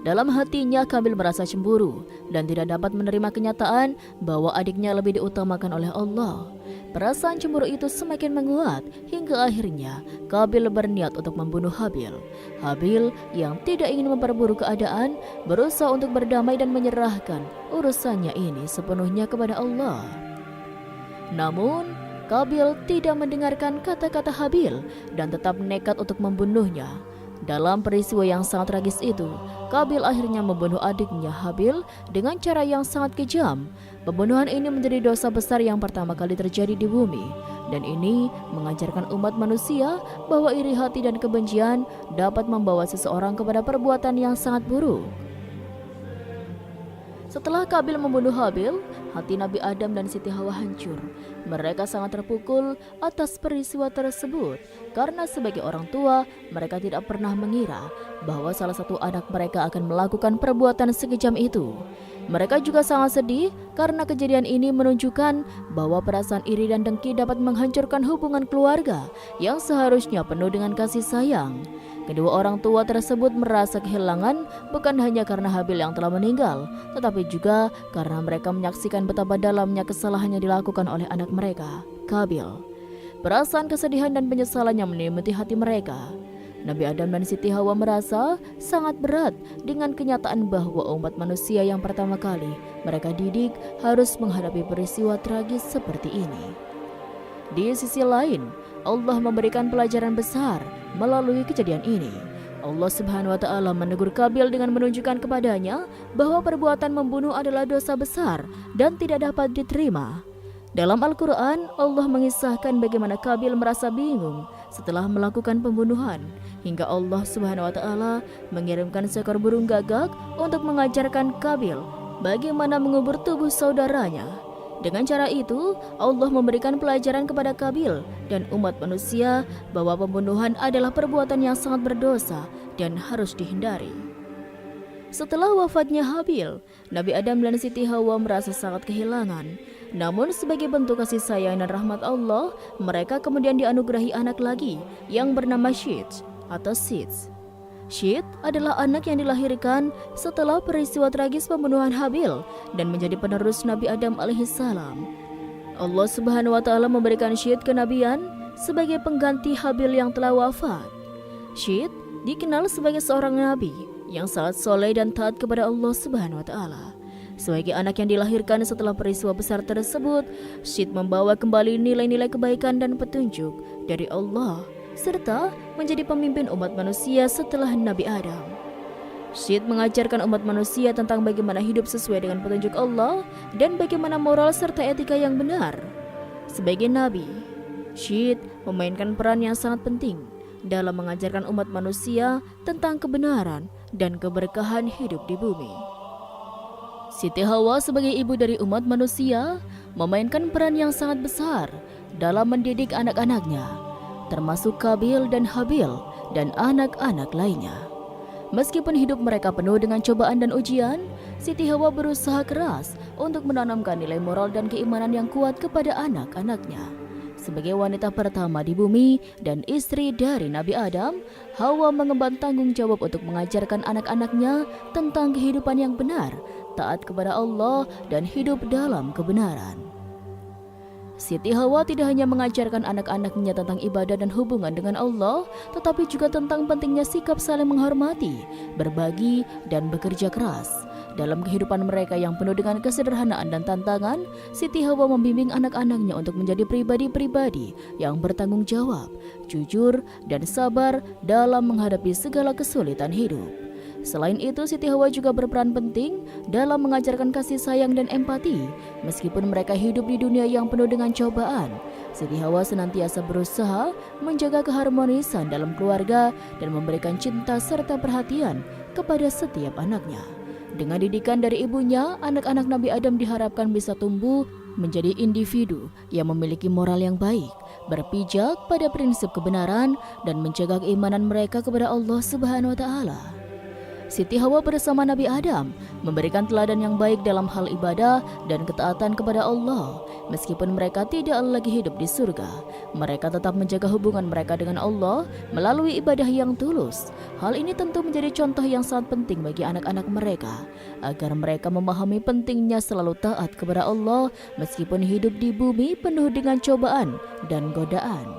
Dalam hatinya Qabil merasa cemburu dan tidak dapat menerima kenyataan bahwa adiknya lebih diutamakan oleh Allah. Perasaan cemburu itu semakin menguat hingga akhirnya Qabil berniat untuk membunuh Habil. Habil yang tidak ingin memperburuk keadaan berusaha untuk berdamai dan menyerahkan urusannya ini sepenuhnya kepada Allah. Namun, Qabil tidak mendengarkan kata-kata Habil dan tetap nekat untuk membunuhnya. Dalam peristiwa yang sangat tragis itu, Qabil akhirnya membunuh adiknya Habil dengan cara yang sangat kejam. Pembunuhan ini menjadi dosa besar yang pertama kali terjadi di bumi, dan ini mengajarkan umat manusia bahwa iri hati dan kebencian dapat membawa seseorang kepada perbuatan yang sangat buruk. Setelah Qabil membunuh Habil, hati Nabi Adam dan Siti Hawa hancur. Mereka sangat terpukul atas peristiwa tersebut karena sebagai orang tua, mereka tidak pernah mengira bahwa salah satu anak mereka akan melakukan perbuatan sekejam itu. Mereka juga sangat sedih karena kejadian ini menunjukkan bahwa perasaan iri dan dengki dapat menghancurkan hubungan keluarga yang seharusnya penuh dengan kasih sayang. Kedua orang tua tersebut merasa kehilangan bukan hanya karena Habil yang telah meninggal, tetapi juga karena mereka menyaksikan betapa dalamnya kesalahan yang dilakukan oleh anak mereka, Qabil. Perasaan kesedihan dan penyesalan yang menyelimuti hati mereka. Nabi Adam dan Siti Hawa merasa sangat berat dengan kenyataan bahwa umat manusia yang pertama kali mereka didik harus menghadapi peristiwa tragis seperti ini. Di sisi lain, Allah memberikan pelajaran besar melalui kejadian ini. Allah Subhanahu wa Ta'ala menegur Qabil dengan menunjukkan kepadanya bahwa perbuatan membunuh adalah dosa besar dan tidak dapat diterima. Dalam Al-Quran, Allah mengisahkan bagaimana Qabil merasa bingung setelah melakukan pembunuhan, hingga Allah Subhanahu wa Ta'ala mengirimkan seekor burung gagak untuk mengajarkan Qabil bagaimana mengubur tubuh saudaranya. Dengan cara itu, Allah memberikan pelajaran kepada Qabil dan umat manusia bahwa pembunuhan adalah perbuatan yang sangat berdosa dan harus dihindari. Setelah wafatnya Habil, Nabi Adam dan Siti Hawa merasa sangat kehilangan. Namun sebagai bentuk kasih sayang dan rahmat Allah, mereka kemudian dianugerahi anak lagi yang bernama Syed atau Sits. Syed adalah anak yang dilahirkan setelah peristiwa tragis pembunuhan Habil dan menjadi penerus Nabi Adam alaihissalam. Allah Subhanahu wa taala memberikan Syed kenabian sebagai pengganti Habil yang telah wafat. Syed dikenal sebagai seorang nabi yang sangat soleh dan taat kepada Allah Subhanahu wa taala. Sebagai anak yang dilahirkan setelah peristiwa besar tersebut, Syed membawa kembali nilai-nilai kebaikan dan petunjuk dari Allah serta menjadi pemimpin umat manusia setelah Nabi Adam. Syed mengajarkan umat manusia tentang bagaimana hidup sesuai dengan petunjuk Allah dan bagaimana moral serta etika yang benar. Sebagai nabi, Syed memainkan peran yang sangat penting dalam mengajarkan umat manusia tentang kebenaran dan keberkahan hidup di bumi. Siti Hawa sebagai ibu dari umat manusia memainkan peran yang sangat besar dalam mendidik anak-anaknya, termasuk Kabil dan Habil dan anak-anak lainnya. Meskipun hidup mereka penuh dengan cobaan dan ujian, Siti Hawa berusaha keras untuk menanamkan nilai moral dan keimanan yang kuat kepada anak-anaknya. Sebagai wanita pertama di bumi dan istri dari Nabi Adam, Hawa mengemban tanggung jawab untuk mengajarkan anak-anaknya tentang kehidupan yang benar, taat kepada Allah dan hidup dalam kebenaran. Siti Hawa tidak hanya mengajarkan anak-anaknya tentang ibadah dan hubungan dengan Allah, tetapi juga tentang pentingnya sikap saling menghormati, berbagi, dan bekerja keras. Dalam kehidupan mereka yang penuh dengan kesederhanaan dan tantangan, Siti Hawa membimbing anak-anaknya untuk menjadi pribadi-pribadi yang bertanggung jawab, jujur, dan sabar dalam menghadapi segala kesulitan hidup. Selain itu, Siti Hawa juga berperan penting dalam mengajarkan kasih sayang dan empati. Meskipun mereka hidup di dunia yang penuh dengan cobaan, Siti Hawa senantiasa berusaha menjaga keharmonisan dalam keluarga dan memberikan cinta serta perhatian kepada setiap anaknya. Dengan didikan dari ibunya, anak-anak Nabi Adam diharapkan bisa tumbuh menjadi individu yang memiliki moral yang baik, berpijak pada prinsip kebenaran, dan menjaga keimanan mereka kepada Allah Subhanahu wa taala. Siti Hawa bersama Nabi Adam memberikan teladan yang baik dalam hal ibadah dan ketaatan kepada Allah. Meskipun mereka tidak lagi hidup di surga, mereka tetap menjaga hubungan mereka dengan Allah melalui ibadah yang tulus. Hal ini tentu menjadi contoh yang sangat penting bagi anak-anak mereka, agar mereka memahami pentingnya selalu taat kepada Allah meskipun hidup di bumi penuh dengan cobaan dan godaan.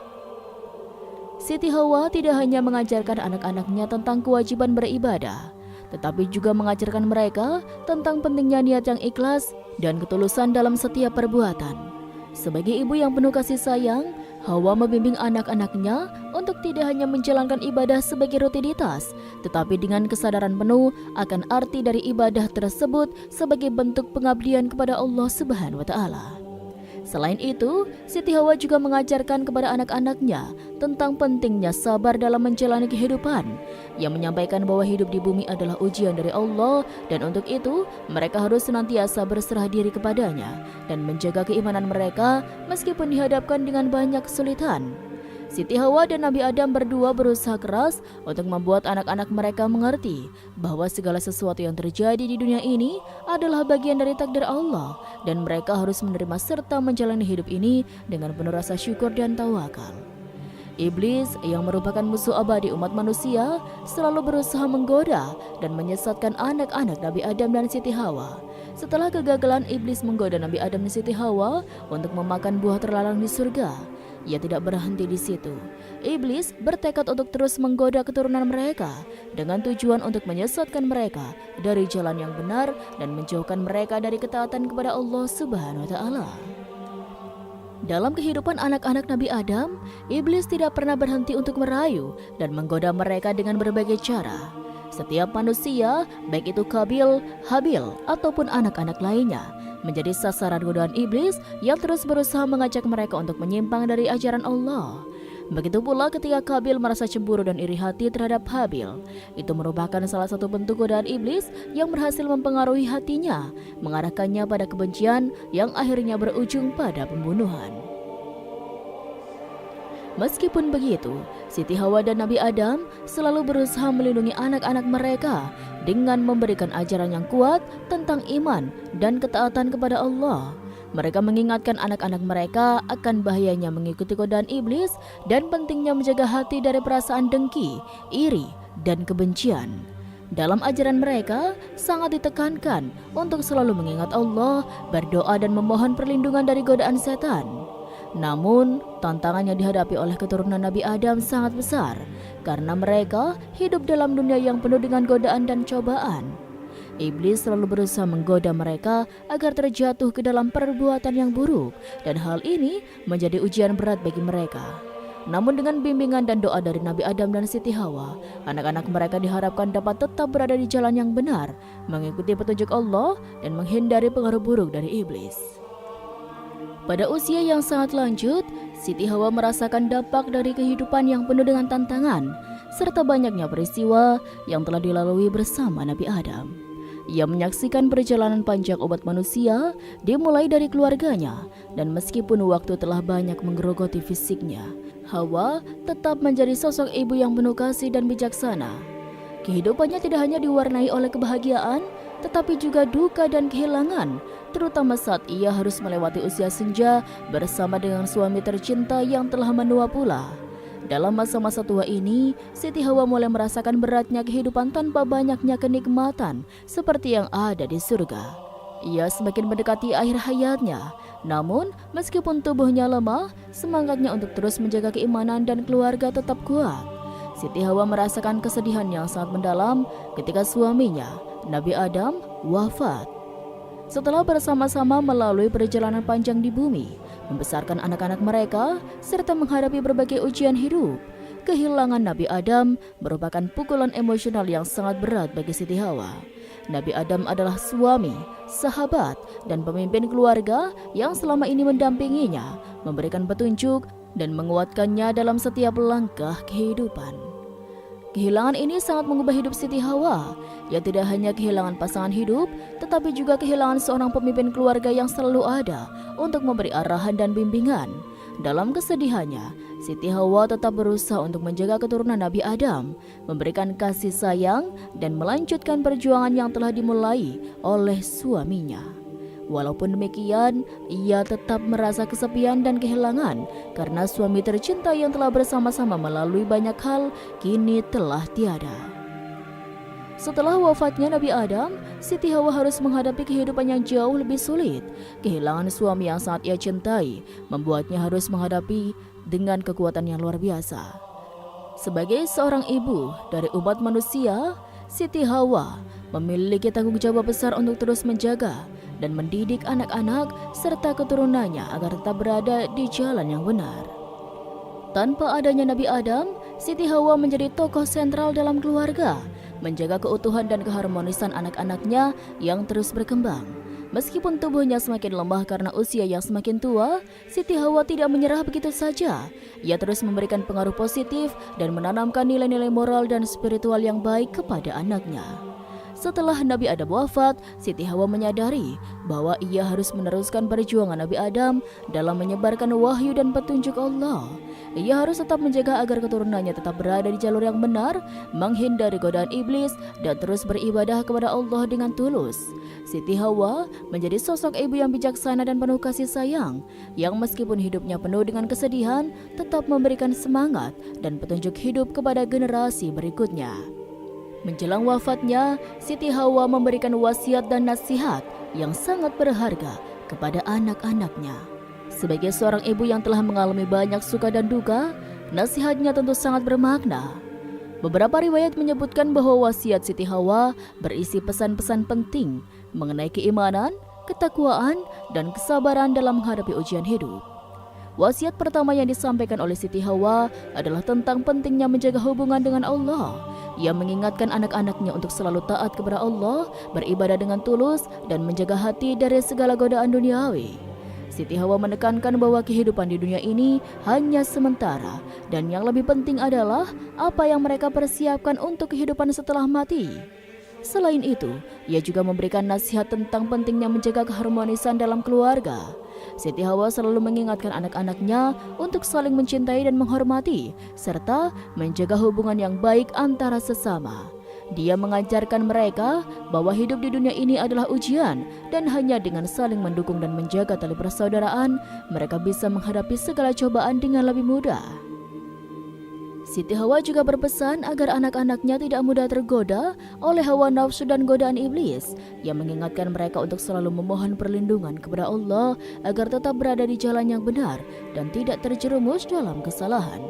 Siti Hawa tidak hanya mengajarkan anak-anaknya tentang kewajiban beribadah, tetapi juga mengajarkan mereka tentang pentingnya niat yang ikhlas dan ketulusan dalam setiap perbuatan. Sebagai ibu yang penuh kasih sayang, Hawa membimbing anak-anaknya untuk tidak hanya menjalankan ibadah sebagai rutinitas, tetapi dengan kesadaran penuh akan arti dari ibadah tersebut sebagai bentuk pengabdian kepada Allah Subhanahu wa taala. Selain itu, Siti Hawa juga mengajarkan kepada anak-anaknya tentang pentingnya sabar dalam menjalani kehidupan, yang menyampaikan bahwa hidup di bumi adalah ujian dari Allah dan untuk itu mereka harus senantiasa berserah diri kepadanya dan menjaga keimanan mereka meskipun dihadapkan dengan banyak kesulitan. Siti Hawa dan Nabi Adam berdua berusaha keras untuk membuat anak-anak mereka mengerti bahwa segala sesuatu yang terjadi di dunia ini adalah bagian dari takdir Allah dan mereka harus menerima serta menjalani hidup ini dengan penuh rasa syukur dan tawakal. Iblis yang merupakan musuh abadi umat manusia selalu berusaha menggoda dan menyesatkan anak-anak Nabi Adam dan Siti Hawa. Setelah kegagalan Iblis menggoda Nabi Adam dan Siti Hawa untuk memakan buah terlarang di surga, ia tidak berhenti di situ. Iblis bertekad untuk terus menggoda keturunan mereka dengan tujuan untuk menyesatkan mereka dari jalan yang benar dan menjauhkan mereka dari ketaatan kepada Allah Subhanahu wa taala. Dalam kehidupan anak-anak Nabi Adam, Iblis tidak pernah berhenti untuk merayu dan menggoda mereka dengan berbagai cara. Setiap manusia, baik itu Kabil, Habil, ataupun anak-anak lainnya, menjadi sasaran godaan iblis yang terus berusaha mengajak mereka untuk menyimpang dari ajaran Allah. Begitu pula ketika Kabil merasa cemburu dan iri hati terhadap Habil. Itu merupakan salah satu bentuk godaan iblis yang berhasil mempengaruhi hatinya, mengarahkannya pada kebencian yang akhirnya berujung pada pembunuhan. Meskipun begitu, Siti Hawa dan Nabi Adam selalu berusaha melindungi anak-anak mereka dengan memberikan ajaran yang kuat tentang iman dan ketaatan kepada Allah. Mereka mengingatkan anak-anak mereka akan bahayanya mengikuti godaan iblis dan pentingnya menjaga hati dari perasaan dengki, iri, dan kebencian. Dalam ajaran mereka, sangat ditekankan untuk selalu mengingat Allah, berdoa dan memohon perlindungan dari godaan setan. Namun, tantangan yang dihadapi oleh keturunan Nabi Adam sangat besar, karena mereka hidup dalam dunia yang penuh dengan godaan dan cobaan. Iblis selalu berusaha menggoda mereka agar terjatuh ke dalam perbuatan yang buruk, dan hal ini menjadi ujian berat bagi mereka. Namun dengan bimbingan dan doa dari Nabi Adam dan Siti Hawa, anak-anak mereka diharapkan dapat tetap berada di jalan yang benar, mengikuti petunjuk Allah dan menghindari pengaruh buruk dari iblis. Pada usia yang sangat lanjut, Siti Hawa merasakan dampak dari kehidupan yang penuh dengan tantangan, serta banyaknya peristiwa yang telah dilalui bersama Nabi Adam. Ia menyaksikan perjalanan panjang umat manusia, dimulai dari keluarganya, dan meskipun waktu telah banyak menggerogoti fisiknya, Hawa tetap menjadi sosok ibu yang penuh kasih dan bijaksana. Kehidupannya tidak hanya diwarnai oleh kebahagiaan, tetapi juga duka dan kehilangan, terutama saat ia harus melewati usia senja bersama dengan suami tercinta yang telah menua pula. Dalam masa-masa tua ini, Siti Hawa mulai merasakan beratnya kehidupan tanpa banyaknya kenikmatan seperti yang ada di surga. Ia semakin mendekati akhir hayatnya, namun meskipun tubuhnya lemah, semangatnya untuk terus menjaga keimanan dan keluarga tetap kuat. Siti Hawa merasakan kesedihan yang sangat mendalam ketika suaminya, Nabi Adam, wafat. Setelah bersama-sama melalui perjalanan panjang di bumi, membesarkan anak-anak mereka, serta menghadapi berbagai ujian hidup, kehilangan Nabi Adam merupakan pukulan emosional yang sangat berat bagi Siti Hawa. Nabi Adam adalah suami, sahabat, dan pemimpin keluarga yang selama ini mendampinginya, memberikan petunjuk, dan menguatkannya dalam setiap langkah kehidupan. Kehilangan ini sangat mengubah hidup Siti Hawa. Ia tidak hanya kehilangan pasangan hidup, tetapi juga kehilangan seorang pemimpin keluarga yang selalu ada untuk memberi arahan dan bimbingan. Dalam kesedihannya, Siti Hawa tetap berusaha untuk menjaga keturunan Nabi Adam, memberikan kasih sayang, dan melanjutkan perjuangan yang telah dimulai oleh suaminya. Walaupun demikian, ia tetap merasa kesepian dan kehilangan karena suami tercinta yang telah bersama-sama melalui banyak hal kini telah tiada. Setelah wafatnya Nabi Adam, Siti Hawa harus menghadapi kehidupan yang jauh lebih sulit. Kehilangan suami yang sangat ia cintai membuatnya harus menghadapi dengan kekuatan yang luar biasa. Sebagai seorang ibu dari umat manusia, Siti Hawa memiliki tanggung jawab besar untuk terus menjaga dan mendidik anak-anak serta keturunannya agar tetap berada di jalan yang benar. Tanpa adanya Nabi Adam, Siti Hawa menjadi tokoh sentral dalam keluarga, menjaga keutuhan dan keharmonisan anak-anaknya yang terus berkembang. Meskipun tubuhnya semakin lemah karena usia yang semakin tua, Siti Hawa tidak menyerah begitu saja. Ia terus memberikan pengaruh positif dan menanamkan nilai-nilai moral dan spiritual yang baik kepada anaknya. Setelah Nabi Adam wafat, Siti Hawa menyadari bahwa ia harus meneruskan perjuangan Nabi Adam dalam menyebarkan wahyu dan petunjuk Allah. Ia harus tetap menjaga agar keturunannya tetap berada di jalur yang benar, menghindari godaan iblis, dan terus beribadah kepada Allah dengan tulus. Siti Hawa menjadi sosok ibu yang bijaksana dan penuh kasih sayang, yang meskipun hidupnya penuh dengan kesedihan, tetap memberikan semangat dan petunjuk hidup kepada generasi berikutnya. Menjelang wafatnya, Siti Hawa memberikan wasiat dan nasihat yang sangat berharga kepada anak-anaknya. Sebagai seorang ibu yang telah mengalami banyak suka dan duka, nasihatnya tentu sangat bermakna. Beberapa riwayat menyebutkan bahwa wasiat Siti Hawa berisi pesan-pesan penting mengenai keimanan, ketakwaan, dan kesabaran dalam menghadapi ujian hidup. Wasiat pertama yang disampaikan oleh Siti Hawa adalah tentang pentingnya menjaga hubungan dengan Allah. Ia mengingatkan anak-anaknya untuk selalu taat kepada Allah, beribadah dengan tulus, dan menjaga hati dari segala godaan duniawi. Siti Hawa menekankan bahwa kehidupan di dunia ini hanya sementara, dan yang lebih penting adalah apa yang mereka persiapkan untuk kehidupan setelah mati. Selain itu, ia juga memberikan nasihat tentang pentingnya menjaga keharmonisan dalam keluarga. Siti Hawa selalu mengingatkan anak-anaknya untuk saling mencintai dan menghormati, serta menjaga hubungan yang baik antara sesama. Dia mengajarkan mereka bahwa hidup di dunia ini adalah ujian, dan hanya dengan saling mendukung dan menjaga tali persaudaraan, mereka bisa menghadapi segala cobaan dengan lebih mudah. Siti Hawa juga berpesan agar anak-anaknya tidak mudah tergoda oleh hawa nafsu dan godaan iblis, yang mengingatkan mereka untuk selalu memohon perlindungan kepada Allah agar tetap berada di jalan yang benar dan tidak terjerumus dalam kesalahan.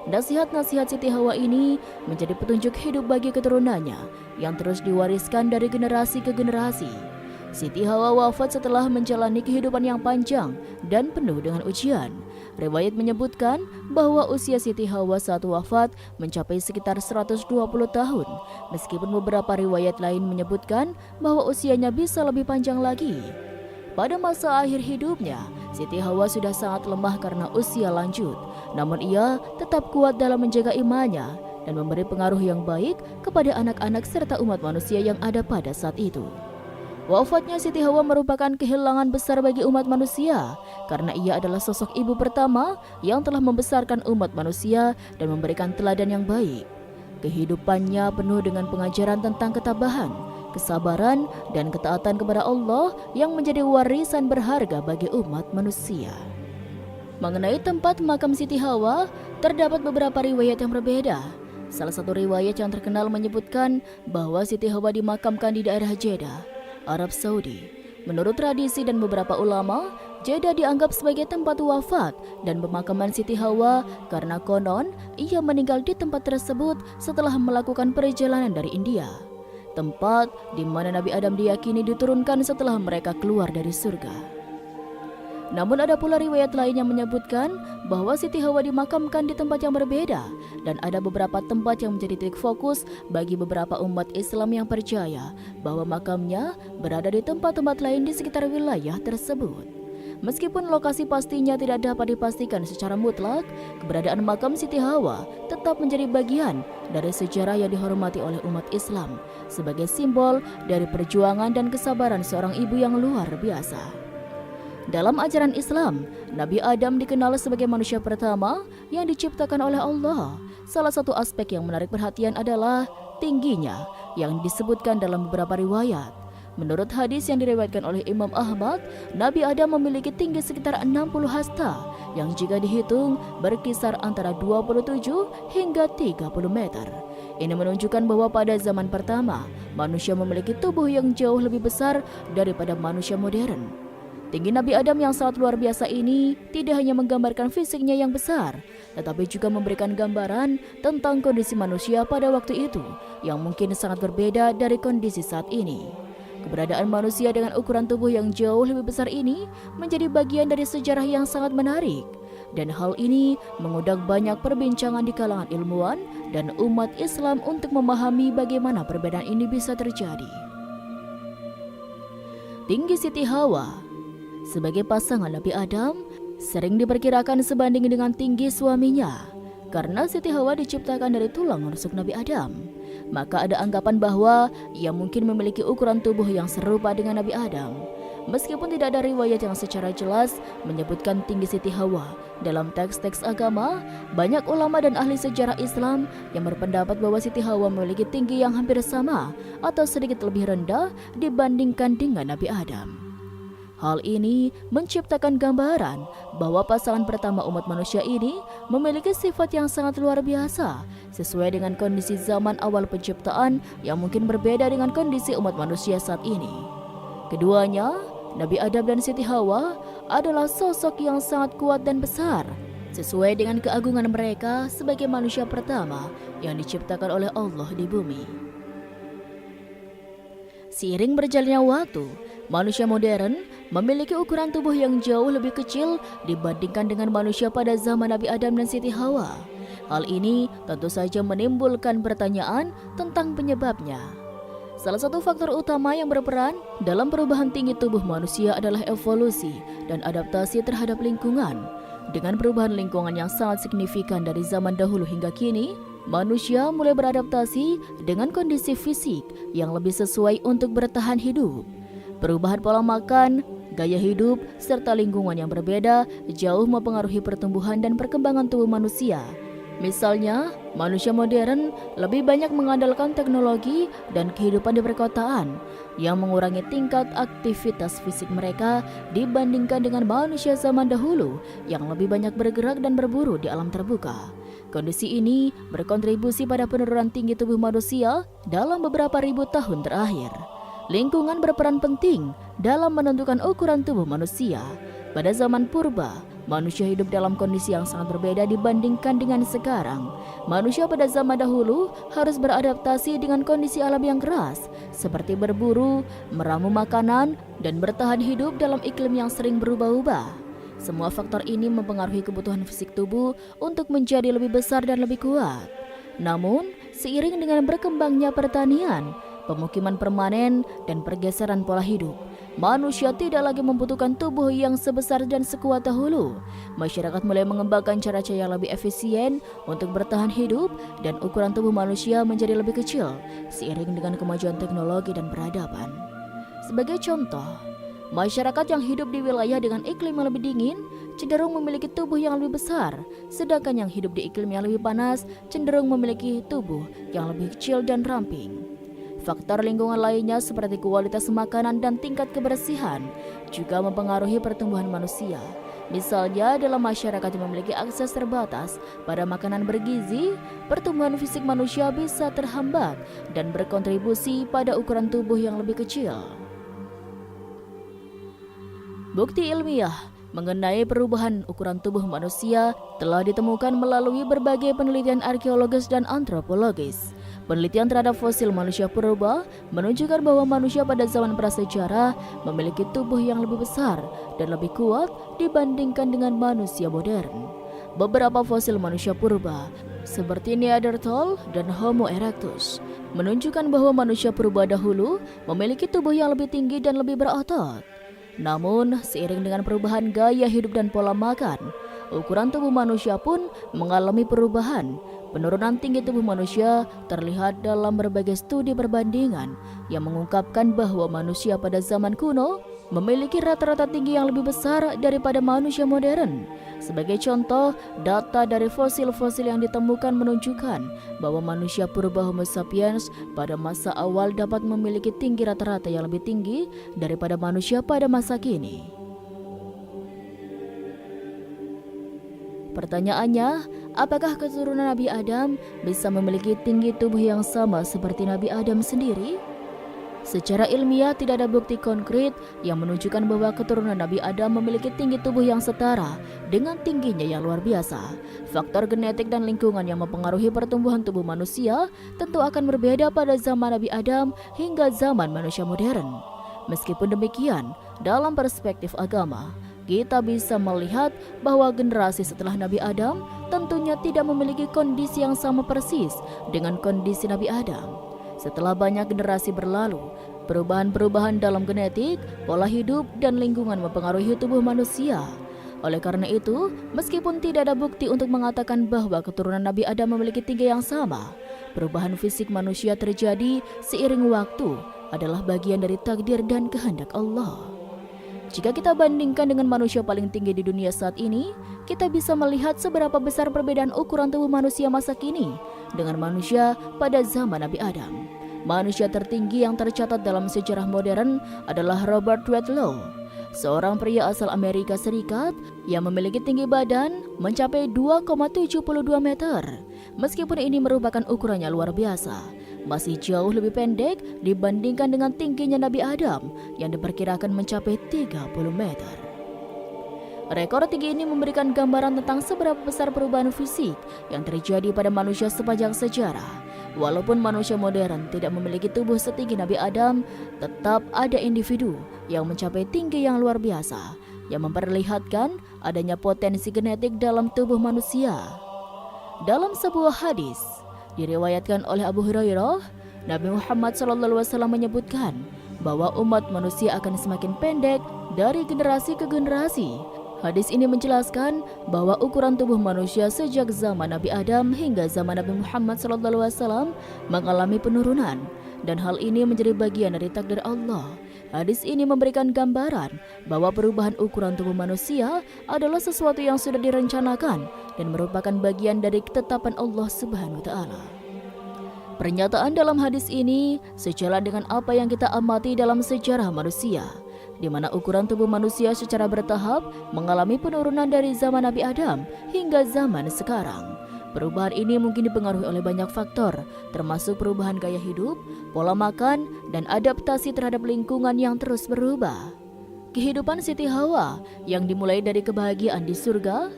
Nasihat-nasihat Siti Hawa ini menjadi petunjuk hidup bagi keturunannya yang terus diwariskan dari generasi ke generasi. Siti Hawa wafat setelah menjalani kehidupan yang panjang dan penuh dengan ujian. Riwayat menyebutkan bahwa usia Siti Hawa saat wafat mencapai sekitar 120 tahun, meskipun beberapa riwayat lain menyebutkan bahwa usianya bisa lebih panjang lagi. Pada masa akhir hidupnya, Siti Hawa sudah sangat lemah karena usia lanjut, namun ia tetap kuat dalam menjaga imannya dan memberi pengaruh yang baik kepada anak-anak serta umat manusia yang ada pada saat itu. Wafatnya Siti Hawa merupakan kehilangan besar bagi umat manusia karena ia adalah sosok ibu pertama yang telah membesarkan umat manusia dan memberikan teladan yang baik. Kehidupannya penuh dengan pengajaran tentang ketabahan, kesabaran, dan ketaatan kepada Allah yang menjadi warisan berharga bagi umat manusia. Mengenai tempat makam Siti Hawa, terdapat beberapa riwayat yang berbeda. Salah satu riwayat yang terkenal menyebutkan bahwa Siti Hawa dimakamkan di daerah Jeddah, Arab Saudi. Menurut tradisi dan beberapa ulama, Jeddah dianggap sebagai tempat wafat dan pemakaman Siti Hawa karena konon ia meninggal di tempat tersebut setelah melakukan perjalanan dari India, tempat di mana Nabi Adam diyakini diturunkan setelah mereka keluar dari surga. Namun ada pula riwayat lain yang menyebutkan bahwa Siti Hawa dimakamkan di tempat yang berbeda dan ada beberapa tempat yang menjadi titik fokus bagi beberapa umat Islam yang percaya bahwa makamnya berada di tempat-tempat lain di sekitar wilayah tersebut. Meskipun lokasi pastinya tidak dapat dipastikan secara mutlak, keberadaan makam Siti Hawa tetap menjadi bagian dari sejarah yang dihormati oleh umat Islam sebagai simbol dari perjuangan dan kesabaran seorang ibu yang luar biasa. Dalam ajaran Islam, Nabi Adam dikenal sebagai manusia pertama yang diciptakan oleh Allah. Salah satu aspek yang menarik perhatian adalah tingginya yang disebutkan dalam beberapa riwayat. Menurut hadis yang diriwayatkan oleh Imam Ahmad, Nabi Adam memiliki tinggi sekitar 60 hasta yang jika dihitung berkisar antara 27 hingga 30 meter. Ini menunjukkan bahwa pada zaman pertama, manusia memiliki tubuh yang jauh lebih besar daripada manusia modern. Tinggi Nabi Adam yang sangat luar biasa ini tidak hanya menggambarkan fisiknya yang besar, tetapi juga memberikan gambaran tentang kondisi manusia pada waktu itu yang mungkin sangat berbeda dari kondisi saat ini. Keberadaan manusia dengan ukuran tubuh yang jauh lebih besar ini menjadi bagian dari sejarah yang sangat menarik, dan hal ini mengundang banyak perbincangan di kalangan ilmuwan dan umat Islam untuk memahami bagaimana perbedaan ini bisa terjadi. Tinggi Siti Hawa sebagai pasangan Nabi Adam sering diperkirakan sebanding dengan tinggi suaminya. Karena Siti Hawa diciptakan dari tulang rusuk Nabi Adam, maka ada anggapan bahwa ia mungkin memiliki ukuran tubuh yang serupa dengan Nabi Adam. Meskipun tidak ada riwayat yang secara jelas menyebutkan tinggi Siti Hawa dalam teks-teks agama, banyak ulama dan ahli sejarah Islam yang berpendapat bahwa Siti Hawa memiliki tinggi yang hampir sama atau sedikit lebih rendah dibandingkan dengan Nabi Adam. Hal ini menciptakan gambaran bahwa pasangan pertama umat manusia ini memiliki sifat yang sangat luar biasa sesuai dengan kondisi zaman awal penciptaan yang mungkin berbeda dengan kondisi umat manusia saat ini. Keduanya, Nabi Adam dan Siti Hawa, adalah sosok yang sangat kuat dan besar sesuai dengan keagungan mereka sebagai manusia pertama yang diciptakan oleh Allah di bumi. Seiring berjalannya waktu, manusia modern memiliki ukuran tubuh yang jauh lebih kecil dibandingkan dengan manusia pada zaman Nabi Adam dan Siti Hawa. Hal ini tentu saja menimbulkan pertanyaan tentang penyebabnya. Salah satu faktor utama yang berperan dalam perubahan tinggi tubuh manusia adalah evolusi dan adaptasi terhadap lingkungan. Dengan perubahan lingkungan yang sangat signifikan dari zaman dahulu hingga kini, manusia mulai beradaptasi dengan kondisi fisik yang lebih sesuai untuk bertahan hidup. Perubahan pola makan, gaya hidup, serta lingkungan yang berbeda jauh mempengaruhi pertumbuhan dan perkembangan tubuh manusia. Misalnya, manusia modern lebih banyak mengandalkan teknologi dan kehidupan di perkotaan yang mengurangi tingkat aktivitas fisik mereka dibandingkan dengan manusia zaman dahulu yang lebih banyak bergerak dan berburu di alam terbuka. Kondisi ini berkontribusi pada penurunan tinggi tubuh manusia dalam beberapa ribu tahun terakhir. Lingkungan berperan penting dalam menentukan ukuran tubuh manusia. Pada zaman purba, manusia hidup dalam kondisi yang sangat berbeda dibandingkan dengan sekarang. Manusia pada zaman dahulu harus beradaptasi dengan kondisi alam yang keras, seperti berburu, meramu makanan, dan bertahan hidup dalam iklim yang sering berubah-ubah. Semua faktor ini mempengaruhi kebutuhan fisik tubuh untuk menjadi lebih besar dan lebih kuat. Namun, seiring dengan berkembangnya pertanian, pemukiman permanen, dan pergeseran pola hidup, manusia tidak lagi membutuhkan tubuh yang sebesar dan sekuat dahulu. Masyarakat mulai mengembangkan cara-cara yang lebih efisien untuk bertahan hidup, dan ukuran tubuh manusia menjadi lebih kecil seiring dengan kemajuan teknologi dan peradaban. Sebagai contoh, masyarakat yang hidup di wilayah dengan iklim yang lebih dingin cenderung memiliki tubuh yang lebih besar, sedangkan yang hidup di iklim yang lebih panas cenderung memiliki tubuh yang lebih kecil dan ramping. Faktor lingkungan lainnya seperti kualitas makanan dan tingkat kebersihan juga mempengaruhi pertumbuhan manusia. Misalnya, dalam masyarakat yang memiliki akses terbatas pada makanan bergizi, pertumbuhan fisik manusia bisa terhambat dan berkontribusi pada ukuran tubuh yang lebih kecil. Bukti ilmiah mengenai perubahan ukuran tubuh manusia telah ditemukan melalui berbagai penelitian arkeologis dan antropologis. Penelitian terhadap fosil manusia purba menunjukkan bahwa manusia pada zaman prasejarah memiliki tubuh yang lebih besar dan lebih kuat dibandingkan dengan manusia modern. Beberapa fosil manusia purba, seperti Neanderthal dan Homo erectus, menunjukkan bahwa manusia purba dahulu memiliki tubuh yang lebih tinggi dan lebih berotot. Namun, seiring dengan perubahan gaya hidup dan pola makan, ukuran tubuh manusia pun mengalami perubahan. Penurunan tinggi tubuh manusia terlihat dalam berbagai studi perbandingan yang mengungkapkan bahwa manusia pada zaman kuno memiliki rata-rata tinggi yang lebih besar daripada manusia modern. Sebagai contoh, data dari fosil-fosil yang ditemukan menunjukkan bahwa manusia purba Homo sapiens pada masa awal dapat memiliki tinggi rata-rata yang lebih tinggi daripada manusia pada masa kini. Pertanyaannya, apakah keturunan Nabi Adam bisa memiliki tinggi tubuh yang sama seperti Nabi Adam sendiri? Secara ilmiah tidak ada bukti konkret yang menunjukkan bahwa keturunan Nabi Adam memiliki tinggi tubuh yang setara dengan tingginya yang luar biasa. Faktor genetik dan lingkungan yang mempengaruhi pertumbuhan tubuh manusia tentu akan berbeda pada zaman Nabi Adam hingga zaman manusia modern. Meskipun demikian, dalam perspektif agama, kita bisa melihat bahwa generasi setelah Nabi Adam tentunya tidak memiliki kondisi yang sama persis dengan kondisi Nabi Adam. Setelah banyak generasi berlalu, perubahan-perubahan dalam genetik, pola hidup, dan lingkungan mempengaruhi tubuh manusia. Oleh karena itu, meskipun tidak ada bukti untuk mengatakan bahwa keturunan Nabi Adam memiliki tinggi yang sama, perubahan fisik manusia terjadi seiring waktu adalah bagian dari takdir dan kehendak Allah. Jika kita bandingkan dengan manusia paling tinggi di dunia saat ini, kita bisa melihat seberapa besar perbedaan ukuran tubuh manusia masa kini dengan manusia pada zaman Nabi Adam. Manusia tertinggi yang tercatat dalam sejarah modern adalah Robert Wadlow, seorang pria asal Amerika Serikat yang memiliki tinggi badan mencapai 2,72 meter. Meskipun ini merupakan ukurannya luar biasa, masih jauh lebih pendek dibandingkan dengan tingginya Nabi Adam yang diperkirakan mencapai 30 meter. Rekor tinggi ini memberikan gambaran tentang seberapa besar perubahan fisik yang terjadi pada manusia sepanjang sejarah. Walaupun manusia modern tidak memiliki tubuh setinggi Nabi Adam, tetap ada individu yang mencapai tinggi yang luar biasa, yang memperlihatkan adanya potensi genetik dalam tubuh manusia. Dalam sebuah hadis diriwayatkan oleh Abu Hurairah, Nabi Muhammad SAW menyebutkan bahwa umat manusia akan semakin pendek dari generasi ke generasi. Hadis ini menjelaskan bahwa ukuran tubuh manusia sejak zaman Nabi Adam hingga zaman Nabi Muhammad SAW mengalami penurunan, dan hal ini menjadi bagian dari takdir Allah. Hadis ini memberikan gambaran bahwa perubahan ukuran tubuh manusia adalah sesuatu yang sudah direncanakan dan merupakan bagian dari ketetapan Allah Subhanahu wa Ta'ala. Pernyataan dalam hadis ini sejalan dengan apa yang kita amati dalam sejarah manusia, di mana ukuran tubuh manusia secara bertahap mengalami penurunan dari zaman Nabi Adam hingga zaman sekarang. Perubahan ini mungkin dipengaruhi oleh banyak faktor, termasuk perubahan gaya hidup, pola makan, dan adaptasi terhadap lingkungan yang terus berubah. Kehidupan Siti Hawa yang dimulai dari kebahagiaan di surga,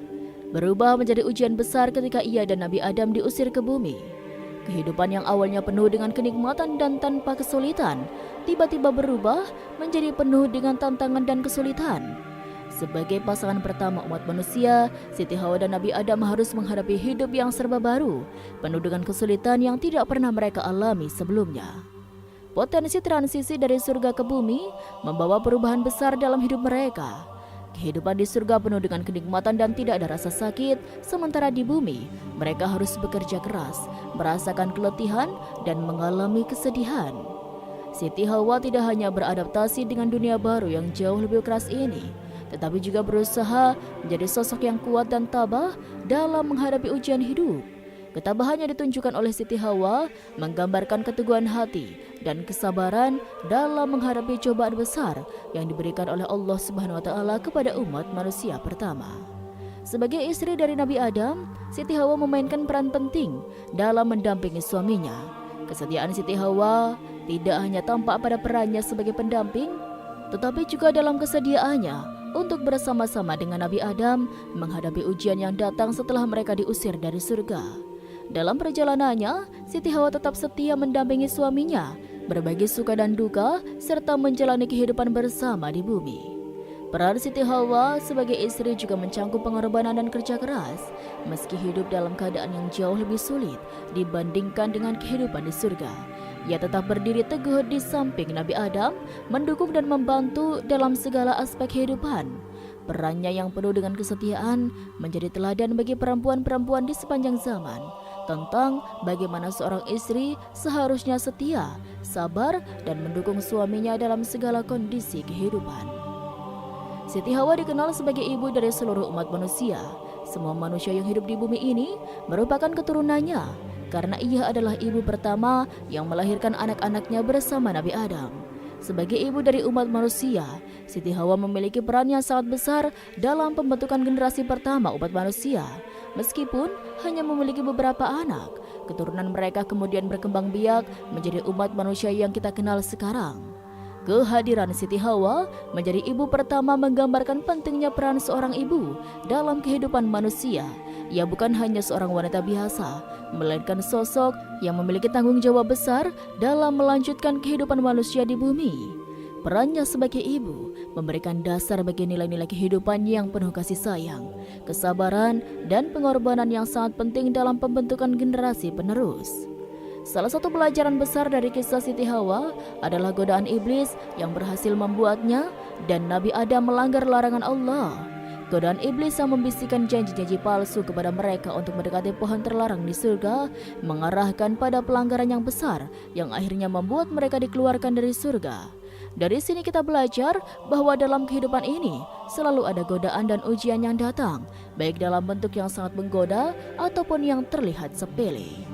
berubah menjadi ujian besar ketika ia dan Nabi Adam diusir ke bumi. Kehidupan yang awalnya penuh dengan kenikmatan dan tanpa kesulitan, tiba-tiba berubah menjadi penuh dengan tantangan dan kesulitan. Sebagai pasangan pertama umat manusia, Siti Hawa dan Nabi Adam harus menghadapi hidup yang serba baru, penuh dengan kesulitan yang tidak pernah mereka alami sebelumnya. Potensi transisi dari surga ke bumi membawa perubahan besar dalam hidup mereka. Kehidupan di surga penuh dengan kenikmatan dan tidak ada rasa sakit, sementara di bumi mereka harus bekerja keras, merasakan keletihan, dan mengalami kesedihan. Siti Hawa tidak hanya beradaptasi dengan dunia baru yang jauh lebih keras ini, tetapi juga berusaha menjadi sosok yang kuat dan tabah dalam menghadapi ujian hidup. Ketabahannya ditunjukkan oleh Siti Hawa menggambarkan keteguhan hati dan kesabaran dalam menghadapi cobaan besar yang diberikan oleh Allah Subhanahu wa taala kepada umat manusia pertama. Sebagai istri dari Nabi Adam, Siti Hawa memainkan peran penting dalam mendampingi suaminya. Kesetiaan Siti Hawa tidak hanya tampak pada perannya sebagai pendamping, tetapi juga dalam kesediaannya untuk bersama-sama dengan Nabi Adam menghadapi ujian yang datang setelah mereka diusir dari surga. Dalam perjalanannya, Siti Hawa tetap setia mendampingi suaminya, berbagi suka dan duka, serta menjalani kehidupan bersama di bumi. Peran Siti Hawa sebagai istri juga mencangkup pengorbanan dan kerja keras, meski hidup dalam keadaan yang jauh lebih sulit dibandingkan dengan kehidupan di surga. Ia tetap berdiri teguh di samping Nabi Adam, mendukung dan membantu dalam segala aspek kehidupan. Perannya yang penuh dengan kesetiaan menjadi teladan bagi perempuan-perempuan di sepanjang zaman, tentang bagaimana seorang istri seharusnya setia, sabar, dan mendukung suaminya dalam segala kondisi kehidupan. Siti Hawa dikenal sebagai ibu dari seluruh umat manusia. Semua manusia yang hidup di bumi ini merupakan keturunannya, karena ia adalah ibu pertama yang melahirkan anak-anaknya bersama Nabi Adam. Sebagai ibu dari umat manusia, Siti Hawa memiliki peran yang sangat besar dalam pembentukan generasi pertama umat manusia. Meskipun hanya memiliki beberapa anak, keturunan mereka kemudian berkembang biak menjadi umat manusia yang kita kenal sekarang. Kehadiran Siti Hawa menjadi ibu pertama menggambarkan pentingnya peran seorang ibu dalam kehidupan manusia. Ia bukan hanya seorang wanita biasa, melainkan sosok yang memiliki tanggung jawab besar dalam melanjutkan kehidupan manusia di bumi. Perannya sebagai ibu memberikan dasar bagi nilai-nilai kehidupan yang penuh kasih sayang, kesabaran, dan pengorbanan yang sangat penting dalam pembentukan generasi penerus. Salah satu pelajaran besar dari kisah Siti Hawa adalah godaan iblis yang berhasil membuatnya dan Nabi Adam melanggar larangan Allah. Godaan iblis yang membisikkan janji-janji palsu kepada mereka untuk mendekati pohon terlarang di surga mengarahkan pada pelanggaran yang besar yang akhirnya membuat mereka dikeluarkan dari surga. Dari sini kita belajar bahwa dalam kehidupan ini selalu ada godaan dan ujian yang datang, baik dalam bentuk yang sangat menggoda ataupun yang terlihat sepele.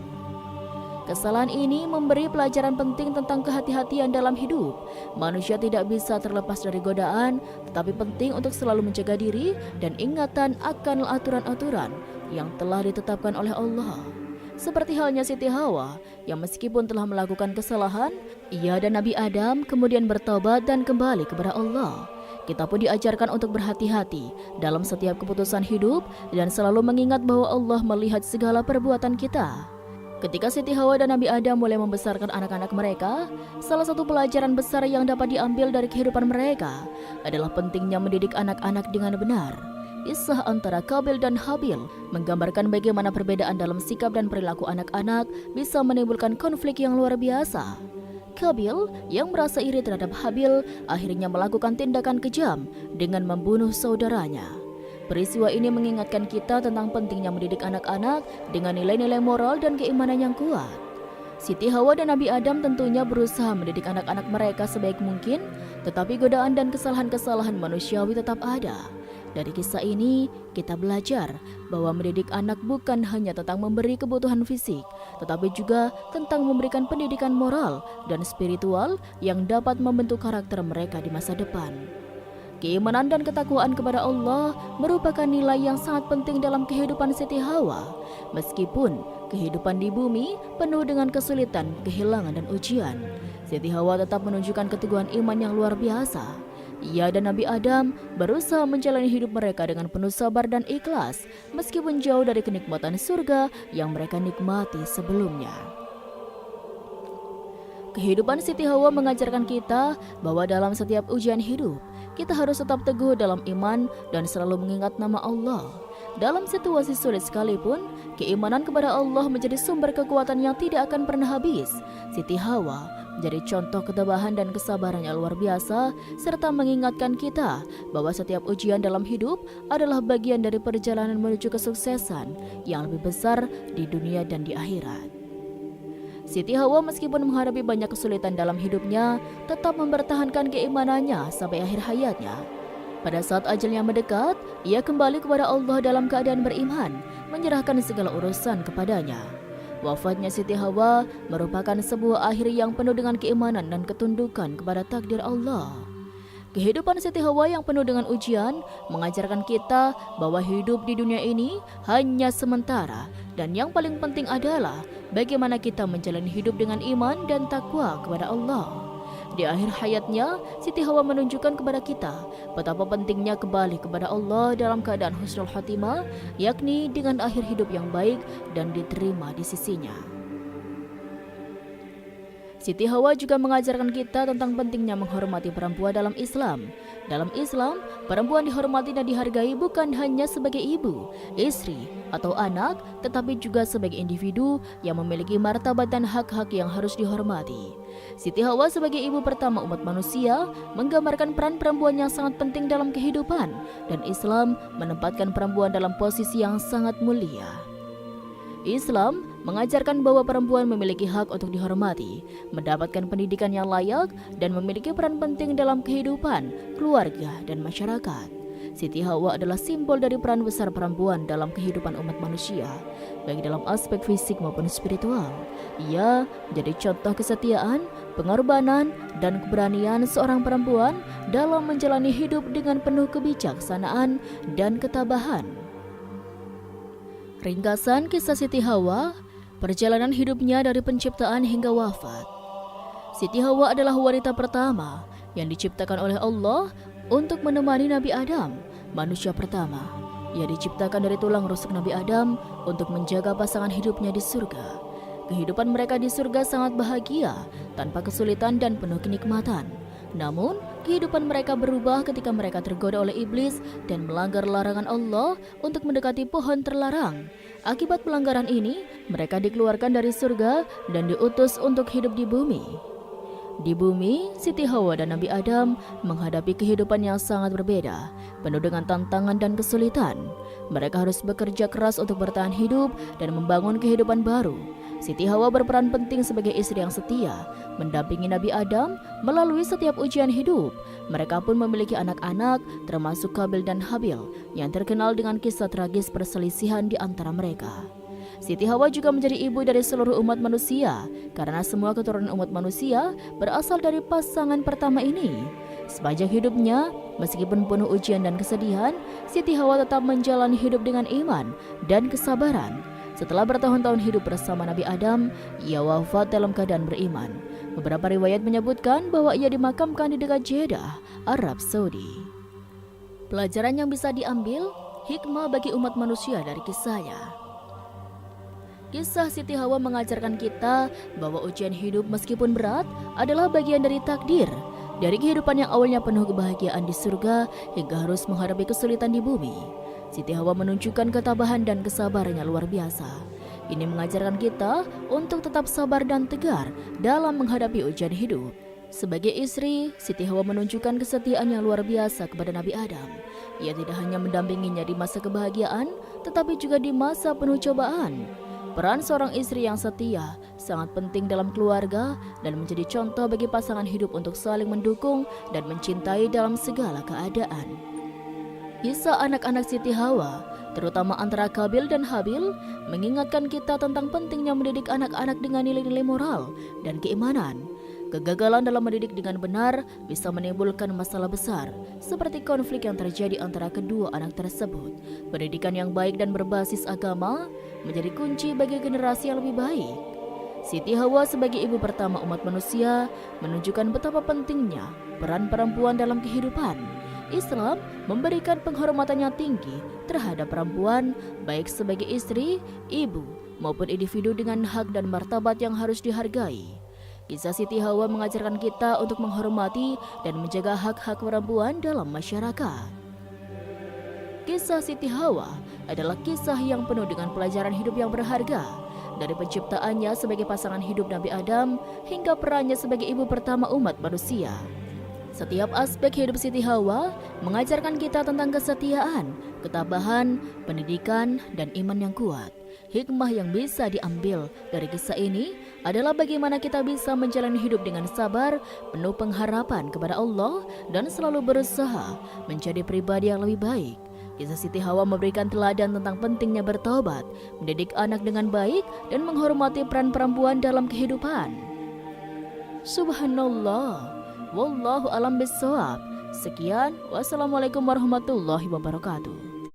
Kesalahan ini memberi pelajaran penting tentang kehati-hatian dalam hidup. Manusia tidak bisa terlepas dari godaan, tetapi penting untuk selalu menjaga diri dan ingatan akan aturan-aturan yang telah ditetapkan oleh Allah. Seperti halnya Siti Hawa, yang meskipun telah melakukan kesalahan, ia dan Nabi Adam kemudian bertobat dan kembali kepada Allah. Kita pun diajarkan untuk berhati-hati dalam setiap keputusan hidup dan selalu mengingat bahwa Allah melihat segala perbuatan kita. Ketika Siti Hawa dan Nabi Adam mulai membesarkan anak-anak mereka, salah satu pelajaran besar yang dapat diambil dari kehidupan mereka adalah pentingnya mendidik anak-anak dengan benar. Kisah antara Qabil dan Habil menggambarkan bagaimana perbedaan dalam sikap dan perilaku anak-anak bisa menimbulkan konflik yang luar biasa. Qabil yang merasa iri terhadap Habil akhirnya melakukan tindakan kejam dengan membunuh saudaranya. Peristiwa ini mengingatkan kita tentang pentingnya mendidik anak-anak dengan nilai-nilai moral dan keimanan yang kuat. Siti Hawa dan Nabi Adam tentunya berusaha mendidik anak-anak mereka sebaik mungkin, tetapi godaan dan kesalahan-kesalahan manusiawi tetap ada. Dari kisah ini, kita belajar bahwa mendidik anak bukan hanya tentang memberi kebutuhan fisik, tetapi juga tentang memberikan pendidikan moral dan spiritual yang dapat membentuk karakter mereka di masa depan. Keimanan dan ketakwaan kepada Allah merupakan nilai yang sangat penting dalam kehidupan Siti Hawa. Meskipun kehidupan di bumi penuh dengan kesulitan, kehilangan dan ujian, Siti Hawa tetap menunjukkan keteguhan iman yang luar biasa. Ia dan Nabi Adam berusaha menjalani hidup mereka dengan penuh sabar dan ikhlas, meskipun jauh dari kenikmatan surga yang mereka nikmati sebelumnya. Kehidupan Siti Hawa mengajarkan kita bahwa dalam setiap ujian hidup, kita harus tetap teguh dalam iman dan selalu mengingat nama Allah. Dalam situasi sulit sekalipun, keimanan kepada Allah menjadi sumber kekuatan yang tidak akan pernah habis. Siti Hawa menjadi contoh ketabahan dan kesabaran yang luar biasa, serta mengingatkan kita bahwa setiap ujian dalam hidup adalah bagian dari perjalanan menuju kesuksesan yang lebih besar di dunia dan di akhirat. Siti Hawa meskipun menghadapi banyak kesulitan dalam hidupnya, tetap mempertahankan keimanannya sampai akhir hayatnya. Pada saat ajalnya mendekat, ia kembali kepada Allah dalam keadaan beriman, menyerahkan segala urusan kepadanya. Wafatnya Siti Hawa merupakan sebuah akhir yang penuh dengan keimanan dan ketundukan kepada takdir Allah. Kehidupan Siti Hawa yang penuh dengan ujian mengajarkan kita bahwa hidup di dunia ini hanya sementara, dan yang paling penting adalah bagaimana kita menjalani hidup dengan iman dan takwa kepada Allah. Di akhir hayatnya, Siti Hawa menunjukkan kepada kita betapa pentingnya kembali kepada Allah dalam keadaan husnul khatimah, yakni dengan akhir hidup yang baik dan diterima di sisinya. Siti Hawa juga mengajarkan kita tentang pentingnya menghormati perempuan dalam Islam. Dalam Islam, perempuan dihormati dan dihargai bukan hanya sebagai ibu, istri, atau anak, tetapi juga sebagai individu yang memiliki martabat dan hak-hak yang harus dihormati. Siti Hawa sebagai ibu pertama umat manusia menggambarkan peran perempuan yang sangat penting dalam kehidupan, dan Islam menempatkan perempuan dalam posisi yang sangat mulia. Islam mengajarkan bahwa perempuan memiliki hak untuk dihormati, mendapatkan pendidikan yang layak, dan memiliki peran penting dalam kehidupan, keluarga, dan masyarakat. Siti Hawa adalah simbol dari peran besar perempuan dalam kehidupan umat manusia, baik dalam aspek fisik maupun spiritual. Ia menjadi contoh kesetiaan, pengorbanan, dan keberanian seorang perempuan dalam menjalani hidup dengan penuh kebijaksanaan dan ketabahan. Ringkasan kisah Siti Hawa, perjalanan hidupnya dari penciptaan hingga wafat. Siti Hawa adalah wanita pertama yang diciptakan oleh Allah untuk menemani Nabi Adam, manusia pertama. Ia diciptakan dari tulang rusuk Nabi Adam untuk menjaga pasangan hidupnya di surga. Kehidupan mereka di surga sangat bahagia, tanpa kesulitan dan penuh kenikmatan. Namun, kehidupan mereka berubah ketika mereka tergoda oleh iblis dan melanggar larangan Allah untuk mendekati pohon terlarang. Akibat pelanggaran ini, mereka dikeluarkan dari surga dan diutus untuk hidup di bumi. Di bumi, Siti Hawa dan Nabi Adam menghadapi kehidupan yang sangat berbeda, penuh dengan tantangan dan kesulitan. Mereka harus bekerja keras untuk bertahan hidup dan membangun kehidupan baru. Siti Hawa berperan penting sebagai istri yang setia, mendampingi Nabi Adam melalui setiap ujian hidup. Mereka pun memiliki anak-anak, termasuk Qabil dan Habil, yang terkenal dengan kisah tragis perselisihan di antara mereka. Siti Hawa juga menjadi ibu dari seluruh umat manusia, karena semua keturunan umat manusia berasal dari pasangan pertama ini. Sepanjang hidupnya, meskipun penuh ujian dan kesedihan, Siti Hawa tetap menjalani hidup dengan iman dan kesabaran. Setelah bertahun-tahun hidup bersama Nabi Adam, ia wafat dalam keadaan beriman. Beberapa riwayat menyebutkan bahwa ia dimakamkan di dekat Jeddah, Arab Saudi. Pelajaran yang bisa diambil, hikmah bagi umat manusia dari kisahnya. Kisah Siti Hawa mengajarkan kita bahwa ujian hidup meskipun berat adalah bagian dari takdir. Dari kehidupan yang awalnya penuh kebahagiaan di surga hingga harus menghadapi kesulitan di bumi, Siti Hawa menunjukkan ketabahan dan kesabaran yang luar biasa. Ini mengajarkan kita untuk tetap sabar dan tegar dalam menghadapi ujian hidup. Sebagai istri, Siti Hawa menunjukkan kesetiaan yang luar biasa kepada Nabi Adam. Ia tidak hanya mendampinginya di masa kebahagiaan, tetapi juga di masa penuh cobaan. Peran seorang istri yang setia sangat penting dalam keluarga dan menjadi contoh bagi pasangan hidup untuk saling mendukung dan mencintai dalam segala keadaan. Kisah anak-anak Siti Hawa, terutama antara Qabil dan Habil, mengingatkan kita tentang pentingnya mendidik anak-anak dengan nilai-nilai moral dan keimanan. Kegagalan dalam mendidik dengan benar bisa menimbulkan masalah besar, seperti konflik yang terjadi antara kedua anak tersebut. Pendidikan yang baik dan berbasis agama menjadi kunci bagi generasi yang lebih baik. Siti Hawa sebagai ibu pertama umat manusia menunjukkan betapa pentingnya peran perempuan dalam kehidupan. Islam memberikan penghormatan yang tinggi terhadap perempuan, baik sebagai istri, ibu, maupun individu dengan hak dan martabat yang harus dihargai. Kisah Siti Hawa mengajarkan kita untuk menghormati dan menjaga hak-hak perempuan dalam masyarakat. Kisah Siti Hawa adalah kisah yang penuh dengan pelajaran hidup yang berharga, dari penciptaannya sebagai pasangan hidup Nabi Adam hingga perannya sebagai ibu pertama umat manusia. Setiap aspek hidup Siti Hawa mengajarkan kita tentang kesetiaan, ketabahan, pendidikan, dan iman yang kuat. Hikmah yang bisa diambil dari kisah ini adalah bagaimana kita bisa menjalani hidup dengan sabar, penuh pengharapan kepada Allah, dan selalu berusaha menjadi pribadi yang lebih baik. Kisah Siti Hawa memberikan teladan tentang pentingnya bertobat, mendidik anak dengan baik, dan menghormati peran perempuan dalam kehidupan. Subhanallah. Wallahu alam bissawab. Sekian, wassalamualaikum warahmatullahi wabarakatuh.